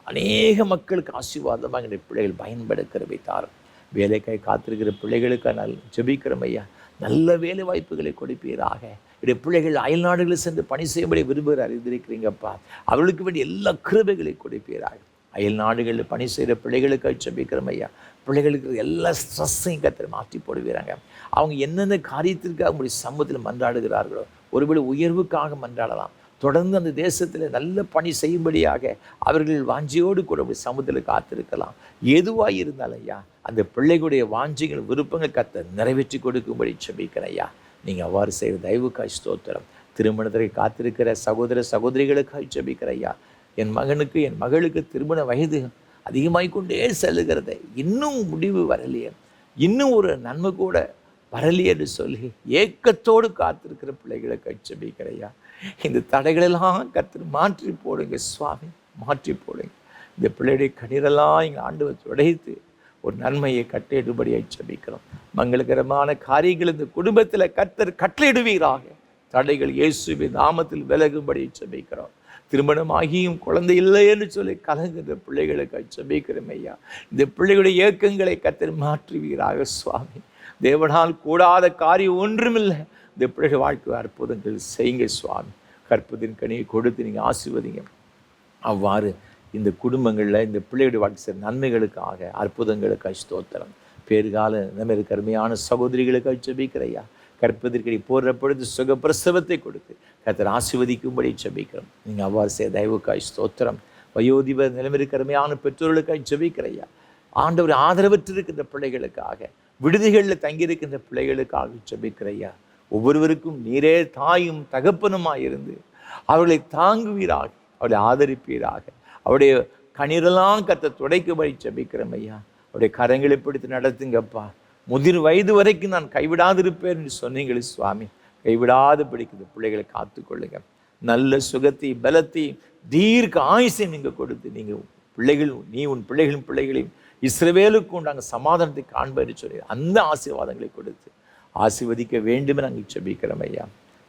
அநேக மக்களுக்கு ஆசீர்வாதமாக எங்களுடைய பிள்ளைகள் பயன்பட கிருபை தாரும். வேலைக்காய் காத்திருக்கிற பிள்ளைகளுக்காக ஜெபிக்கிறோம் ஐயா. நல்ல வேலை வாய்ப்புகளை கொடுப்பீராக. என்னுடைய பிள்ளைகள் அயல் நாடுகளில் சென்று பணி செய்யும்படி விரும்புகிற அறிந்திருக்கிறீங்கப்பா. அவர்களுக்கு வேண்டிய எல்லா கிருபைகளை கொடுப்பீராக. அயல் நாடுகளில் பணி செய்கிற பிள்ளைகளுக்காக ஜெபிக்கிறோம் ஐயா. பிள்ளைகளுக்கு எல்லா ஸ்ட்ரெஸ்ஸையும் கர்த்தர் மாற்றி போடுவீராங்க. அவங்க என்னென்ன காரியத்திற்காக உங்களுடைய சமூகத்தில் மன்றாடுகிறார்களோ, ஒருவேளை உயர்வுக்காக மன்றாடலாம். தொடர்ந்து அந்த தேசத்தில் நல்ல பணி செய்யும்படியாக அவர்கள் வாஞ்சியோடு கூட உங்களுடைய சமூகத்தில் காத்திருக்கலாம். எதுவாக இருந்தாலும் ஐயா, அந்த பிள்ளைகளுடைய வாஞ்சிகள் விருப்பங்கள் கர்த்தர் நிறைவேற்றி கொடுக்கும்படி ஜெபிக்கிறேன் ஐயா. நீங்கள் அவ்வாறு செய்கிற தயவுக்காய் ஸ்தோத்திரம். திருமணத்திற்கு காத்திருக்கிற சகோதர சகோதரிகளுக்காய் ஜெபிக்கிறேன் ஐயா. என் மகனுக்கு என் மகளுக்கு திருமண வயது அதிகமாகிக் கொண்டே செல்லுகிறத, இன்னும் முடிவு வரலையே, இன்னும் ஒரு நன்மை கூட வரலையே என்று சொல்லி ஏக்கத்தோடு காத்திருக்கிற பிள்ளைகளுக்காய் ஜெபிக்கிறேன் ஐயா. இந்த தடைகளெல்லாம் கர்த்தர் மாற்றி போடுங்க சுவாமி, மாற்றி போடுங்க. இந்த பிள்ளையுடைய கண்ணீரெல்லாம் எங்கள் ஆண்டவர் உடைத்து ஒரு நன்மையை கட்டளையிடும்படியாக ஜெபிக்கிறோம். மங்களகரமான காரியங்கள் இந்த குடும்பத்தில் கர்த்தர் கட்டளையிடுவீராக. தடைகள் இயேசுவின் நாமத்தில் விலகும்படி ஜெபிக்கிறோம். திருமணமாகியும் குழந்தை இல்லை என்று சொல்லி கலங்குகிற பிள்ளைகளுக்கு ஜெபிக்கிறோம் ஐயா. இந்த பிள்ளைகளுடைய இயக்கங்களை கர்த்தர் மாற்றுவீராக சுவாமி. தேவனால் கூடாத காரியம் ஒன்றுமில்லை. இந்த பிள்ளைகள் வாழ்க்கை அற்புதங்கள் செய்யுங்க சுவாமி. கற்பத்தின் கனியை கொடுத்து நீங்கள் ஆசீர்வதிங்க. அவ்வாறு இந்த குடும்பங்களில் இந்த பிள்ளைகளுடைய வாழ்க்கை நன்மைகளுக்காக, அற்புதங்களுக்காக ஸ்தோத்திரம். பேறுகால நம்ம கருமையான சகோதரிகளுக்காக ஜெபிக்கிறையா. கற்பதற்கடி போடுற பொழுது சுகப்பிரசவத்தை கொடுத்து கர்த்தர் ஆசீர்வதிக்கும்படி ஜெபிக்கிறோம். நீங்கள் அவ்வாறு செய்ய தயவுக்காய் ஸ்தோத்திரம். வயோதிப நிலைமை கருமையான பெற்றோர்களுக்காக ஜெபிக்கிறையா. ஆண்டவர் ஆதரவற்றிருக்கின்ற பிள்ளைகளுக்காக, விடுதிகளில் தங்கியிருக்கின்ற பிள்ளைகளுக்காக ஜெபிக்கிறையா. ஒவ்வொருவருக்கும் நீரே தாயும் தகப்பனுமாய் இருந்து அவர்களை தாங்குவீராக, அவர்களை ஆதரிப்பீராக. அவருடைய கண்ணீரெல்லாம் கர்த்தர் துடைக்கும்படி ஜெபிக்கிறோம் ஐயா. அவருடைய கரங்களை பிடித்து நடத்துங்கப்பா. முதிர் வயது வரைக்கும் நான் கைவிடாதிருப்பேன் என்று சொன்னீங்களே சுவாமி. கைவிடாது பிடிக்குது பிள்ளைகளை காத்துக்கொள்ளுங்க. நல்ல சுகத்தை, பலத்தை, தீர்க்க ஆயுசை நீங்கள் கொடுத்து நீங்கள் பிள்ளைகள், நீ உன் பிள்ளைகளின் பிள்ளைகளையும் இஸ்ரவேலுக்கு உண்டாங்க சமாதானத்தை காண்பேன்னு சொல்லி அந்த ஆசீர்வாதங்களை கொடுத்து ஆசீர்வதிக்க வேண்டுமே நாங்கள் ஜெபிக்கிறோம் ஐயா.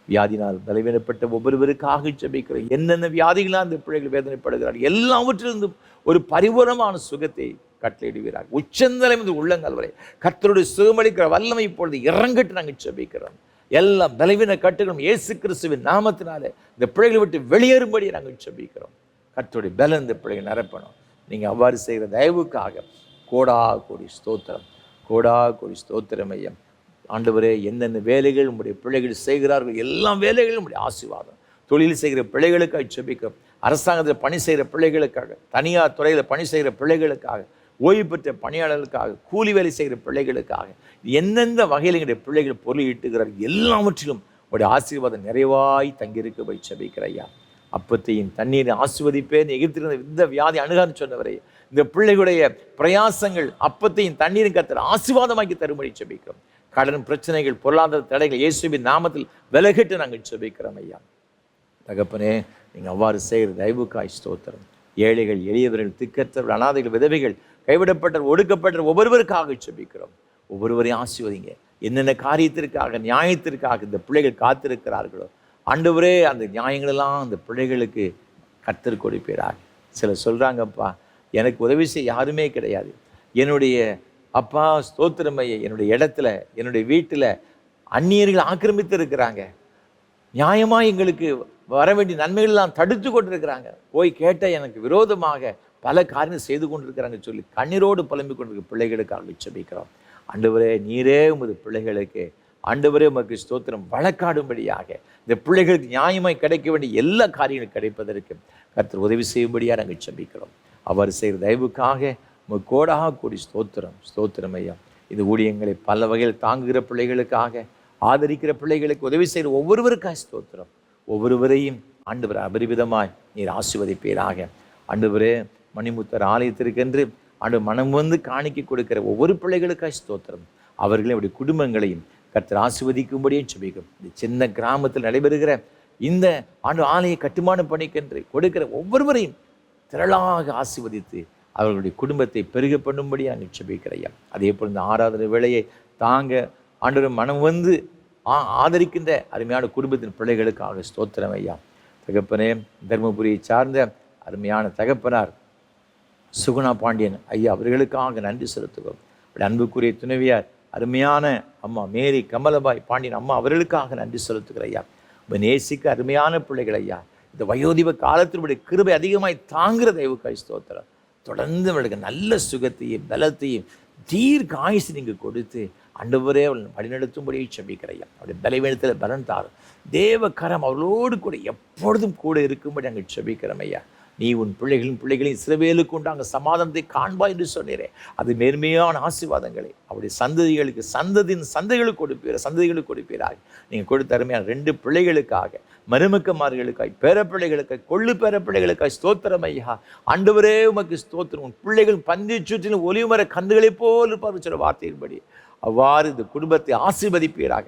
வியாதினால் பலவீனப்பட்ட ஒவ்வொருவருக்காக ஜெபிக்கிறோம். என்னென்ன வியாதிகளாக அந்த பிள்ளைகள் வேதனைப்படுகிறார்கள் எல்லாவற்றிலிருந்தும் ஒரு பரிபூரணமான சுகத்தை கட்டளையிடுகிறார். உச்சந்தலை வந்து உள்ளங்கால் வரை கர்த்தருடைய சுகமளிக்கிற வல்லமை இப்பொழுது இறங்கட்டு நாங்கள் ஜெபிக்கிறோம். எல்லா பலவீன கட்டுகளும் இயேசு கிறிஸ்துவின் நாமத்தினாலே இந்த பிள்ளைகளை விட்டு வெளியேறும்படி நாங்கள் ஜெபிக்கிறோம். கர்த்தருடைய பலம் இந்த பிள்ளைகள் நிரப்பணும். நீங்கள் அவ்வாறு செய்கிற தயவுக்காக கோடா கோடி ஸ்தோத்திரம், கோடா கோடி ஸ்தோத்திரம் ஐயா. ஆண்டவரே, என்னென்ன வேலைகள் உங்களுடைய பிள்ளைகள் செய்கிறார்கள் எல்லா வேலைகளும் உங்களுடைய ஆசீர்வாதம். தொழில் செய்கிற பிள்ளைகளுக்காக ஜெபிக்கிறோம். அரசாங்கத்தில் பணி செய்கிற பிள்ளைகளுக்காக, தனியார் துறையில் பணி செய்கிற பிள்ளைகளுக்காக, ஓய்வு பெற்ற பணியாளர்களுக்காக, கூலி வேலை செய்கிற பிள்ளைகளுக்காக, எந்தெந்த வகையில் எங்களுடைய பிள்ளைகள் பொருள் ஈட்டுகிறார்கள் எல்லாவற்றிலும் உங்களுடைய ஆசீர்வாதம் நிறைவாய் தங்கியிருக்க ஜெபிக்கிற ஐயா. அப்பத்தையும் தண்ணீரை ஆசீர்வதிப்பேன், எகிப்திலிருந்த இந்த வியாதி அணுகான்னு சொன்னவரை இந்த பிள்ளைகளுடைய பிரயாசங்கள் அப்பத்தையும் தண்ணீரும் கர்த்தர் ஆசீர்வாதமாக்கி தரும்படி ஜெபிக்கிறோம். கடன் பிரச்சனைகள், பொருளாதார தடைகள் இயேசுவின் நாமத்தில் விலகிட்டு நாங்கள் ஜெபிக்கிறோம் ஐயா. தகப்பனே, நீங்கள் அவ்வாறு செய்கிற தயவுக்காய் ஸ்தோத்திரம். ஏழைகள், எளியவர்கள், திக்கற்றவர்கள், அனாதைகள், விதவைகள், கைவிடப்பட்ட, ஒடுக்கப்பட்ட ஒவ்வொருவருக்காக ஜெபிக்கிறோம். ஒவ்வொருவரையும் ஆசீர்வதிங்க. என்னென்ன காரியத்திற்காக, நியாயத்திற்காக இந்த பிள்ளைகள் காத்திருக்கிறார்களோ ஆண்டவரே, அந்த நியாயங்களெல்லாம் அந்த பிள்ளைகளுக்கு கர்த்தர் கொடுப்பீராக. சிலர் சொல்கிறாங்கப்பா, எனக்கு உதவி செய்ய யாருமே கிடையாது, என்னுடைய அப்பா ஸ்தோத்திரமையை என்னுடைய இடத்துல, என்னுடைய வீட்டில் அந்நியர்கள் ஆக்கிரமித்து இருக்கிறாங்க, நியாயமாக எங்களுக்கு வர வேண்டிய நன்மைகள்லாம் தடுத்து கொண்டிருக்கிறாங்க, போய் கேட்ட எனக்கு விரோதமாக பல காரியங்கள் செய்து கொண்டிருக்கிறாங்க சொல்லி கண்ணீரோடு புலம்பிக் கொண்டிருக்கிற பிள்ளைகளுக்காக ஜெபிக்கிறோம். ஆண்டவரே, நீரே உமது பிள்ளைகளுக்கு ஆண்டவரே உமக்கு ஸ்தோத்திரம் வழக்காடும்படியாக இந்த பிள்ளைகளுக்கு நியாயமாய் கிடைக்க வேண்டிய எல்லா காரியங்களும் கிடைப்பதற்கு கர்த்தர் உதவி செய்யும்படியாக நாங்கள் ஜெபிக்கிறோம். அவர் செய்கிற தயவுக்காக உமக்கு கோடாக கூடி ஸ்தோத்திரம், ஸ்தோத்திரம் ஐயா. இந்த ஊழியங்களை பல வகையில் தாங்குகிற பிள்ளைகளுக்காக, ஆதரிக்கிற பிள்ளைகளுக்கு உதவி செய்கிற ஒவ்வொருவருக்காக ஸ்தோத்திரம். ஒவ்வொருவரையும் ஆண்டவர் அபரிவிதமாய் நீர் ஆசீர்வதிப்பீராக. ஆண்டவரே, மணிமுத்தர் ஆலயத்திற்கென்று மனம் வந்து காணிக்கை கொடுக்கிற ஒவ்வொரு பிள்ளைகளுக்காக ஸ்தோத்திரம். அவர்களுடைய குடும்பங்களையும் கர்த்தர் ஆசீர்வதிக்கும்படியும் ஜெபிக்கிறோம். இந்த சின்ன கிராமத்தில் நடைபெறுகிற இந்த ஆலய கட்டுமான பணிக்கென்று கொடுக்கிற ஒவ்வொருவரையும் திரளாக ஆசீர்வதித்து அவர்களுடைய குடும்பத்தை பெருக பண்ணும்படியாக நான் ஜெபிக்கிறேன். அதே போல் இந்த ஆராதனை வேளையை தாங்க ஆண்டவர் மனம் வந்து ஆதரிக்கின்ற அருமையான குடும்பத்தின் பிள்ளைகளுக்காக ஸ்தோத்திரம் ஐயா. தகப்பனே, தர்மபுரியை சார்ந்த அருமையான தகப்பனார் சுகுணா பாண்டியன் ஐயா அவர்களுக்காக நன்றி செலுத்துகிறோம். அன்புக்குரிய துணைவியார் அருமையான அம்மா மேரி கமலபாய் பாண்டியன் அம்மா அவர்களுக்காக நன்றி செலுத்துகிற ஐயா. நேசிக்க அருமையான பிள்ளைகள் ஐயா, இந்த வயோதிப காலத்தினுடைய கிருபை அதிகமாய் தாங்குகிற தெய்வக்காய் ஸ்தோத்திரம். தொடர்ந்து அவர்களுக்கு நல்ல சுகத்தையும் பலத்தையும் தீர்க்க ஆயுசு நீங்கள் கொடுத்து ஆண்டவரே அவள் வழிநடத்தும்படியை ஜெபிக்கிறையா. அவருடைய பலவீனத்தில் பலன் தாரும். தேவ கரம் அவர்களோடு கூட எப்பொழுதும் கூட இருக்கும்படி நாங்கள் ஜெபிக்கிறோம் ஐயா. நீ உன் பிள்ளைகளையும் இஸ்ரவேலுக்கு உண்டாங்க சமாதானத்தை காண்பா என்று சொன்னீரே. அது மேன்மையான ஆசீர்வாதங்களை அவருடைய சந்ததிகளுக்கு சந்ததிகளுக்கு கொடுப்பீராக. நீங்கள் கொடுத்த அருமையான 2 பிள்ளைகளுக்காக, மருமக்கமார்களுக்காய், பேரப்பிள்ளைகளுக்காய், கொள்ளு பேரப்பிள்ளைகளுக்காய் ஸ்தோத்திரம் ஐயா. ஆண்டவரே உமக்கு ஸ்தோத்திரம். உன் பிள்ளைகள் பந்தி சுற்றிலும் ஒலிமர கன்றுகளைப் போல் இருப்பார் சொல்ல வார்த்தையின்படி அவ்வாறு இந்த குடும்பத்தை ஆசீர்வதிப்பீராக,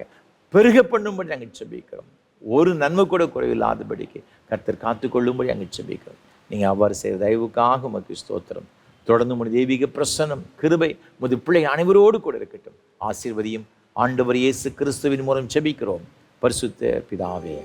பெருக பண்ணும்படி நாங்கள் ஜெபிக்கிறோம். ஒரு நன்மை கூட குறைவில்லாதபடிக்கு கர்த்தர் காத்துக்கொள்ளும்படி நாங்கள் ஜெபிக்கிறோம். நீங்கள் அவ்வாறு செய்கிற தயவுக்காக உமக்கு ஸ்தோத்திரம். தொடர்ந்து உமது தெய்வீக பிரசன்னம் கிருபை உமது பிள்ளை அனைவரோடு கூட இருக்கட்டும். ஆசீர்வதியும். ஆண்டவர் இயேசு கிறிஸ்துவின் மூலம் ஜெபிக்கிறோம் பரிசுத்த பிதாவே.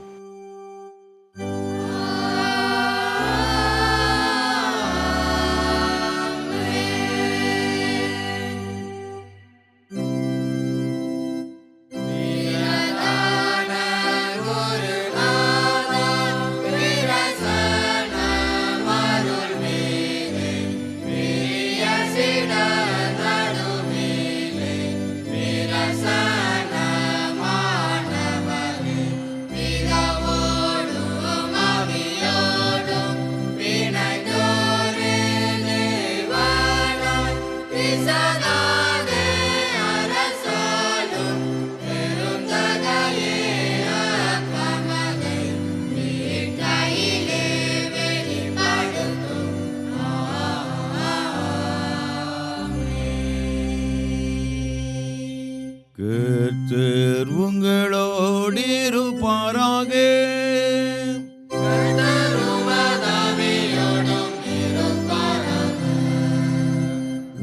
கர்த்தர் உங்களோடு இருப்பாராக.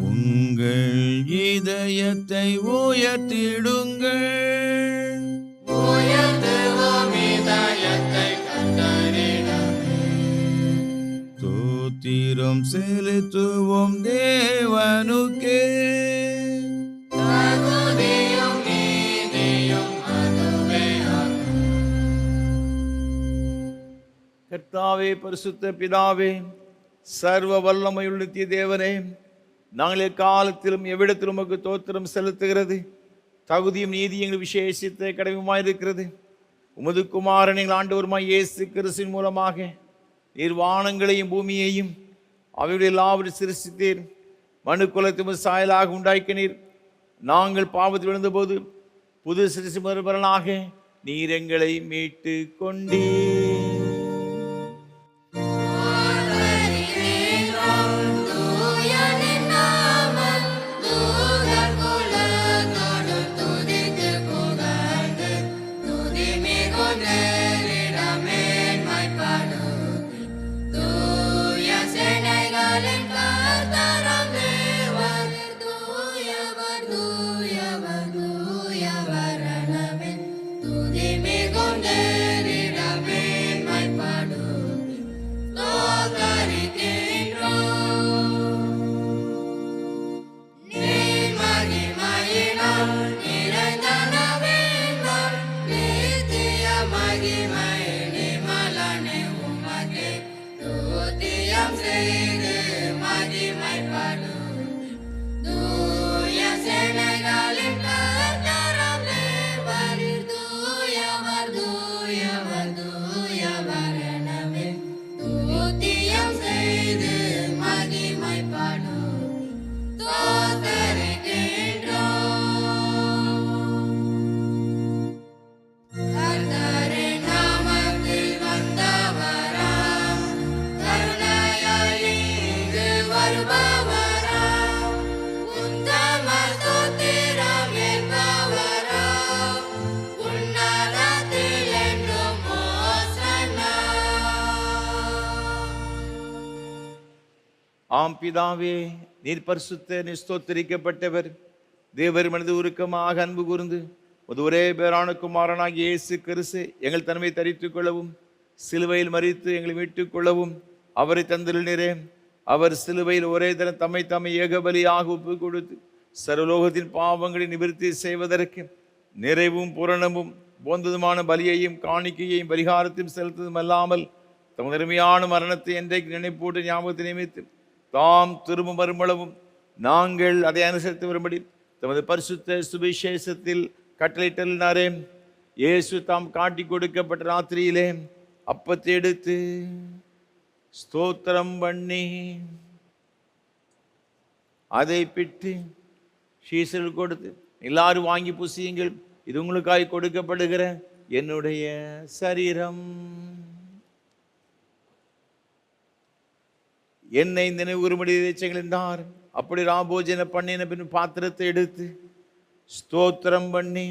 உங்கள் இதயத்தை உயர்த்திடுங்கள். ஸ்தோத்திரம் செலுத்துவோம் தேவனுக்கே. கர்த்தாவே, பரிசுத்த பிதாவே, சர்வ வல்லமையுள்ள நித்திய தேவனே, நாங்கள் எக்காலத்திலும் எவ்விடத்திலும் உமக்கு தோத்திரம் செலுத்துகிறது தகுதியும் நீதியும் எங்கள் விசேஷித்த கடமையுமாயிருக்கிறது. உமது குமாரன் எங்கள் ஆண்டவருமாய் இயேசு கிறிஸ்துவின் மூலமாக நீர் வானங்களையும் பூமியையும் அவையுடைய எல்லாவற்றையும் சிருஷ்டித்தீர். மனு குலத்தின் சாயலாக உண்டாக்கினீர். நாங்கள் பாவத்தில் விழுந்தபோது புது சிருஷ்டி மறுபலனாக நீர் எங்களை மீட்டு கொண்டீர். மகிமையினால் நிறைந்தனவேன் நித்திய மகிமை. ஆம் பிதாவே, நீர் பரிசுத்த நீர் ஸ்தோத்திரிக்கப்பட்டவர். தேவர் மனது உருக்கமாக அன்பு கூர்ந்து ஒரே பேரான குமாரனாகிய இயேசு கிறிஸ்து எங்கள் தன்மை தரித்துக் கொள்ளவும் சிலுவையில் மரித்து எங்களை மீட்டுக் கொள்ளவும் அவரை தந்திருந்தீரே. அவர் சிலுவையில் ஒரே தரம் தம்மை ஏகபலியாக ஒப்பு கொடுத்து சர்வலோகத்தின் பாவங்களை நிவர்த்தி செய்வதற்கு நிறைவும் பூரணமும் போந்ததுமான பலியையும் காணிக்கையையும் பரிகாரத்தையும் செலுத்ததும் அல்லாமல் தமது அருமையான மரணத்தை என்றைக்கு நினைப்போட்டு ஞாபகத்தை நியமித்து தாம் திரும்ப மறுமளவும் நாங்கள் அதை அனுசரித்து வரும்படி தமது பரிசுத்த சுவிசேஷத்தில் கட்டளையிட்டாரே. இயேசு தாம் காட்டி கொடுக்கப்பட்ட ராத்திரியிலே அப்பத்தை எடுத்து ஸ்தோத்திரம் பண்ணி அதை பிட்டு சீசர்கள் கொடுத்து, எல்லாரும் வாங்கி புசியுங்கள், இது உங்களுக்காய் கொடுக்கப்படுகிற என்னுடைய சரீரம். என்னை நினைவுறும்படி செய்யுங்கள் என்றார். அப்படி ராபோஜன பண்ணின பின் பாத்திரத்தை எடுத்து ஸ்தோத்திரம் பண்ணி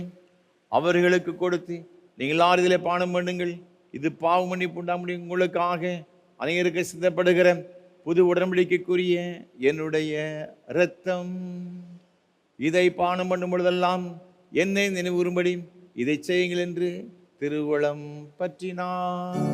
அவர்களுக்கு கொடுத்து, நீங்கள் எல்லாரும் இதில் பானம் பண்ணுங்கள், இது பாவ மன்னிப்பு உண்டாம்படி உங்களுக்காக அனைவருக்கு சித்தப்படுகிற புது உடன்படிக்கைக்குரிய என்னுடைய இரத்தம். இதை பானம் பண்ணும் பொழுதெல்லாம் என்னை நினைவுறும்படி இதை செய்யுங்கள் என்று திருவுளம் பற்றினார்.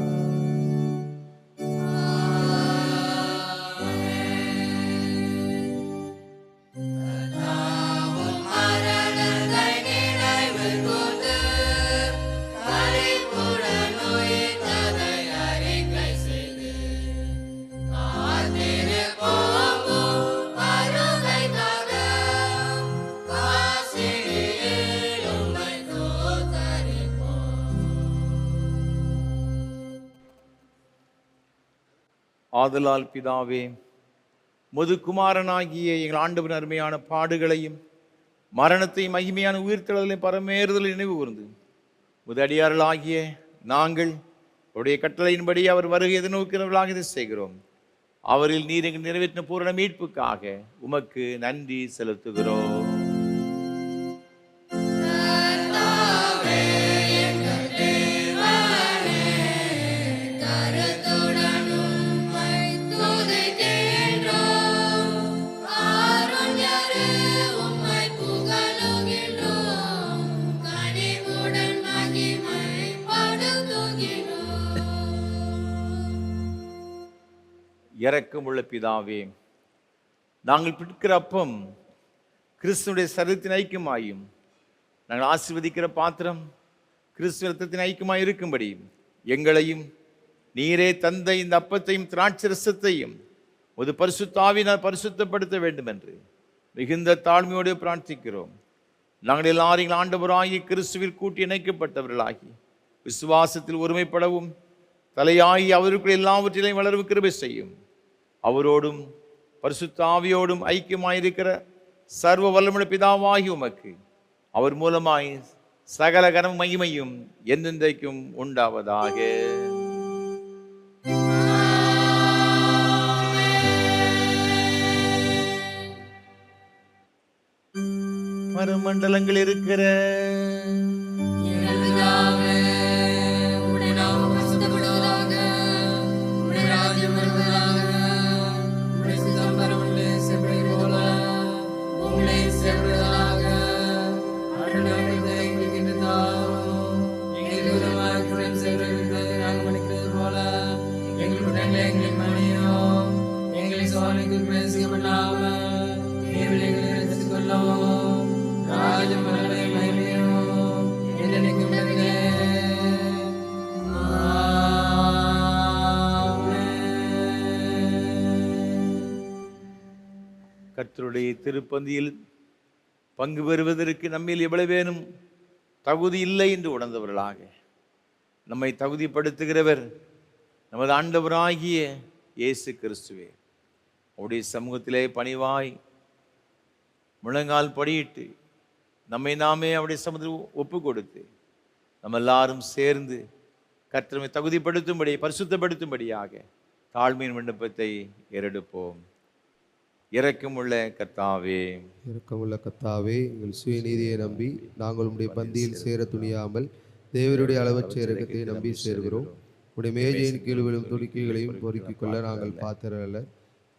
ஆதலால் பிதாவே, முதுகுமாரனாகிய எங்கள் ஆண்டவரின் அருமையான பாடுகளையும் மரணத்தையும் மகிமையான உயிர்த்தெழுதலையும் பரமேறுதலை நினைவு கூர்ந்து முதடியார்களாகிய நாங்கள் அவருடைய கட்டளையின்படி அவர் வருகை எதிர்நோக்கிறவர்களாக இதை செய்கிறோம். அவரில் நீர் எங்கள் நிறைவேற்றின பூரண மீட்புக்காக உமக்கு நன்றி செலுத்துகிறோம். இரக்கமுள்ள பிதாவே, நாங்கள் பிடிக்கிற அப்பம் கிறிஸ்துவனுடைய சரீரத்தின் ஐக்கியமாயும் நாங்கள் ஆசீர்வதிக்கிற பாத்திரம் கிறிஸ்துவ இரத்தத்தின் ஐக்கியமாய் இருக்கும்படி எங்களையும் நீரே தந்த இந்த அப்பத்தையும் திராட்சை ரசத்தையும் ஒரு பரிசுத்தாவினால் பரிசுத்தப்படுத்த வேண்டும் என்று மிகுந்த தாழ்மையோடு பிரார்த்திக்கிறோம். நாங்கள் எல்லாரும் ஆண்டவராகி கிறிஸ்துவில் கூட்டி இணைக்கப்பட்டவர்களாகி விசுவாசத்தில் ஒருமைப்படவும் தலையாகி அவருக்குள் எல்லாவற்றிலையும் வளர்வு கிருபை செய்யும். அவரோடும் பரிசுத்த ஆவியோடும் ஐக்கியமாயிருக்கிற சர்வ வல்லமுள்ள பிதாவாகி உமக்கு அவர் மூலமாய் சகல கன மகிமையும் என்றென்றைக்கும் உண்டாவதாக. பரமண்டலங்கள் இருக்கிற கர்த்தருடைய திருப்பந்தியில் பங்கு பெறுவதற்கு நம்மில் எவ்வளவேனும் தகுதி இல்லை என்று உணர்ந்தவர்களாக நம்மை தகுதிப்படுத்துகிறவர் நமது ஆண்டவராகிய இயேசு கிறிஸ்துவே. அவருடைய சமூகத்திலே பணிவாய் முழங்கால் படியிட்டு நம்மை நாமே அவருடைய சமூகத்தில் ஒப்பு கொடுத்து நம்ம எல்லாரும் சேர்ந்து கர்த்தரை தகுதிப்படுத்தும்படி பரிசுத்தப்படுத்தும்படியாக தாழ்மையின் விண்ணப்பத்தை ஏறெடுப்போம். இரக்கமுள்ள கர்த்தாவே, இரக்கமுள்ள கர்த்தாவே, எங்கள் சுயநீதியை நம்பி நாங்கள் உம்முடைய பந்தியில் சேர துணியாமல் தேவருடைய அளவற்ற இரக்கத்தை நம்பி சேர்கிறோம். உடைய மேஜையின் கீழ் விழும் துடுக்கைகளையும் பொறுக்கிக் கொள்ள நாங்கள் பாத்திரல்ல.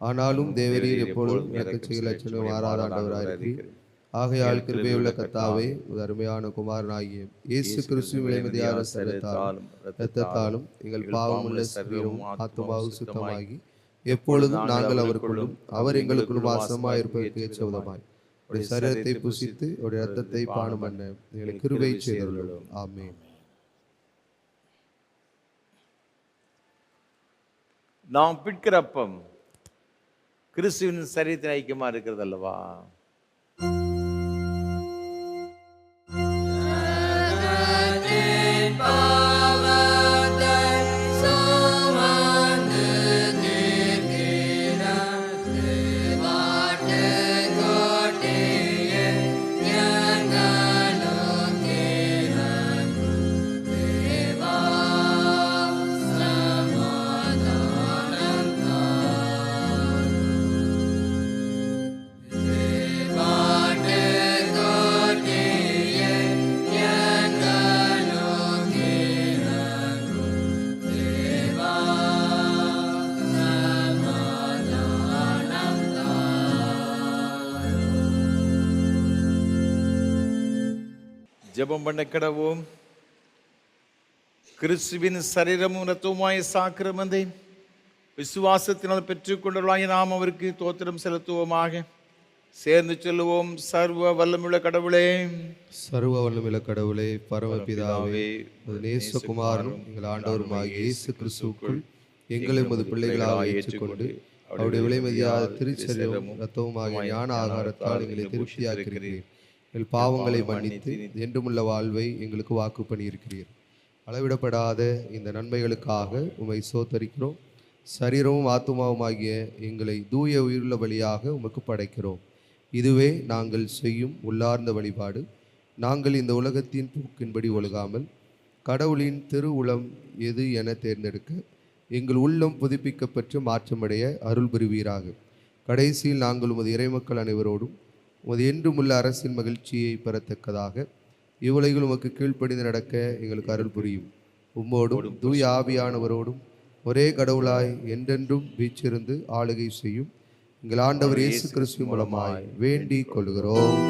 ஆனாலும் தேவரீர் எப்பொழுதும் இரக்கச்செய்ய லட்சணம் மாறாத ஆண்டவராயிருக்கிறீர். ஆகையால் கிருபையுள்ள கர்த்தாவே, உமது அருமையான குமாரனாகிய இயேசு கிறிஸ்துவின் விலைமதியான இரத்தத்தாலும் எங்கள் பாவமுள்ள சரீரமும் ஆத்துமாவும் சுத்தமாகி எப்பொழுதும் நாங்கள் அவருக்குள்ளும் அவர் எங்களுக்குள்ளும் வாசமாயிருப்பதற்கு ஏற்றவுதமாய் உடைய சரீரத்தை புசித்து உடைய இரத்தத்தை பானம் பண்ண எங்களை கிருபை செய்துள்ளோம். ஆமென். நாம் பிற்கிற அப்பம் கிறிஸ்துவின் சரீரத்தின் ஐக்கியமா இருக்கிறது அல்லவா? ஜெபம் பண்ண கடவோம். கிறிஸ்துவின் சரீரமும் இரத்தமுமாய் சாக்கிரமந்தை விசுவாசத்தினால் பெற்றுக்கொண்டவர்களாய் நாம் அவருக்கு தோத்திரம் செலுத்துவோமாக. சேர்ந்து சொல்லுவோம். சர்வ வல்லமுள்ள கடவுளே, சர்வ வல்லமுள்ள கடவுளே, பரமபிதாவே, நேசகுமாரனும் எங்கள் ஆண்டவருமாகிய இயேசு கிறிஸ்துவுக்குள் எங்களை உமது பிள்ளைகளாக ஏற்றுக்கொண்டு அவருடைய விலைமதியாத திருச்சரீரமும் இரத்தமுமாகிய ஞான ஆகாரத்தால் எங்களை திருப்தியாக்கிறீர். எங்கள் பாவங்களை மன்னித்து என்றுமுள்ள வாழ்வை எங்களுக்கு வாக்கு பண்ணியிருக்கிறீர். அளவிடப்படாத இந்த நன்மைகளுக்காக உம்மை சோத்தரிக்கிறோம். சரீரமும் ஆத்துமாவுமாகிய எங்களை தூய உயிருள்ள வழியாக உமக்கு படைக்கிறோம். இதுவே நாங்கள் செய்யும் உள்ளார்ந்த வழிபாடு. நாங்கள் இந்த உலகத்தின் போக்கின்படி ஒழுகாமல் கடவுளின் திரு உளம் எது என தேர்ந்தெடுக்க எங்கள் உள்ளம் புதுப்பிக்கப்பட்டு மாற்றமடைய அருள் புரிவீராக. கடைசியில் நாங்கள் உமது இறைமக்கள் அனைவரோடும் உமது என்றுமுள்ள அரசின் மகிழ்ச்சியை பெறத்தக்கதாக இவ்வுலகில் உமக்கு கீழ்ப்படிந்து நடக்க எங்களுக்கு அருள் புரியும். உம்மோடும் தூய ஆவியானவரோடும் ஒரே கடவுளாய் என்றென்றும் வீற்றிருந்து ஆளுகை செய்யும் எங்கள் ஆண்டவர் இயேசு கிறிஸ்து மூலமாய் வேண்டிக் கொள்கிறோம்.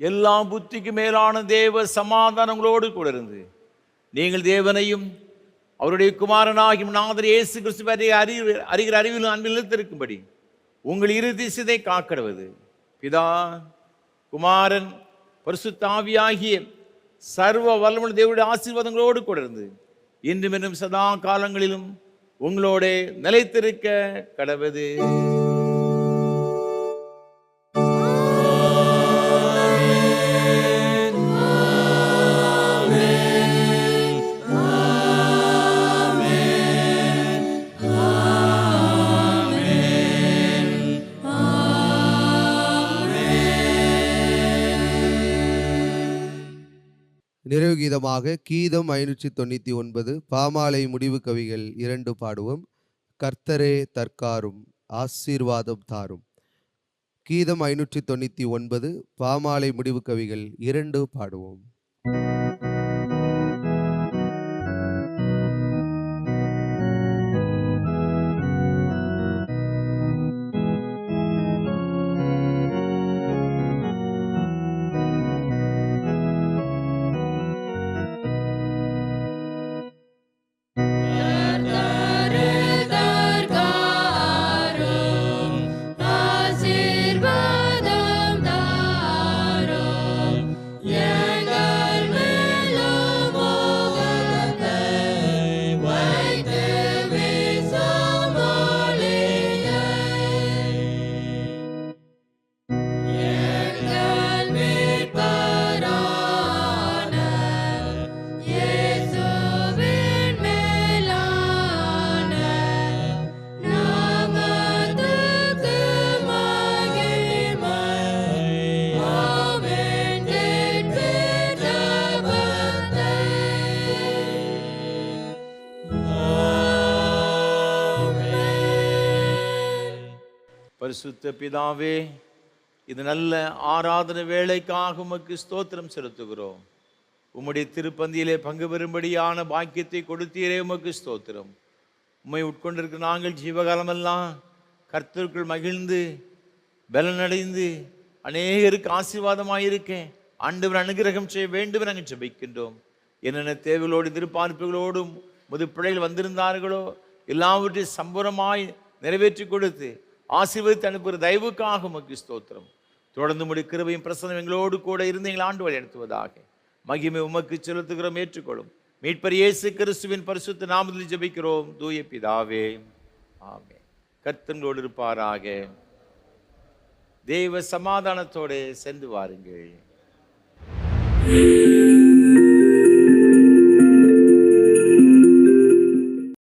எல்லா புத்திக்கு மேலான தேவ சமாதானங்களோடு கூட இருந்து நீங்கள் தேவனையும் அவருடைய குமாரனாகிய நாதர் இயேசு கிறிஸ்துவை அறிகிற அறிவிலும் அன்பில் நிலைத்திருக்கும்படி உங்கள் இரு திசையை காக்கடுவது பிதா குமாரன் பரிசுத்த ஆவியாகிய சர்வ வல்லமுள்ள தேவனுடைய ஆசீர்வாதங்களோடு கூட இருந்து இன்றும் இன்னும் சதா காலங்களிலும் உங்களோட நிலைத்திருக்க கடவது. நிறைவு கீதமாக கீதம் 599 பாமாலை முடிவு கவிகள் 2 பாடுவோம். கர்த்தரே தற்காரும் ஆசீர்வாதம் தாரும். கீதம் 599 பாமாலை முடிவு கவிகள் 2 பாடுவோம். ஆசீர்வாதம் தாரும் எங்கள் பரிசுத்த பிதாவே, இது நல்ல ஆராதனை வேளைக்காக உமக்கு ஸ்தோத்திரம் செலுத்துகிறோம். உம்முடைய திருப்பந்தியிலே பங்கு பெறும்படியான பாக்கியத்தை கொடுத்தீரே, உமக்கு ஸ்தோத்திரம். உம்மை உட்கொண்டிருக்கிற நாங்கள் ஜீவகாலமெல்லாம் கர்த்தருக்குள் மகிழ்ந்து பலனடைந்து அநேகருக்கு ஆசீர்வாதமாயிருக்கேன் ஆண்டவர் அனுகிரகம் செய்ய வேண்டும் நாங்கள் ஜெபிக்கின்றோம். என்னென்ன தேவைகளோடு எதிர்பார்ப்புகளோடும் முது பிள்ளைகள் வந்திருந்தார்களோ எல்லாவற்றையும் சம்பூரமாய் நிறைவேற்றி கொடுத்து ஆசீர்வதித்து அனுப்புகிற தயவுக்காக உமக்கு ஸ்தோத்திரம். தொடர்ந்து முடி கிருபையும் பிரசன்னம் எங்களோடு கூட இருந்து எங்கள் ஆண்டு வழி நடத்துவதாக. மகிமை உமக்கு செலுத்துகிறோம், ஏற்றுக்கொள்ளும். மீட்பர் இயேசு கிறிஸ்துவின் பரிசுத்த நாமத்தில் ஜெபிக்கிறோம் தூய பிதாவே, ஆமென். கர்த்தரோடு இருப்பாராக. தேவ சமாதானத்தோடு சென்று வாருங்கள்.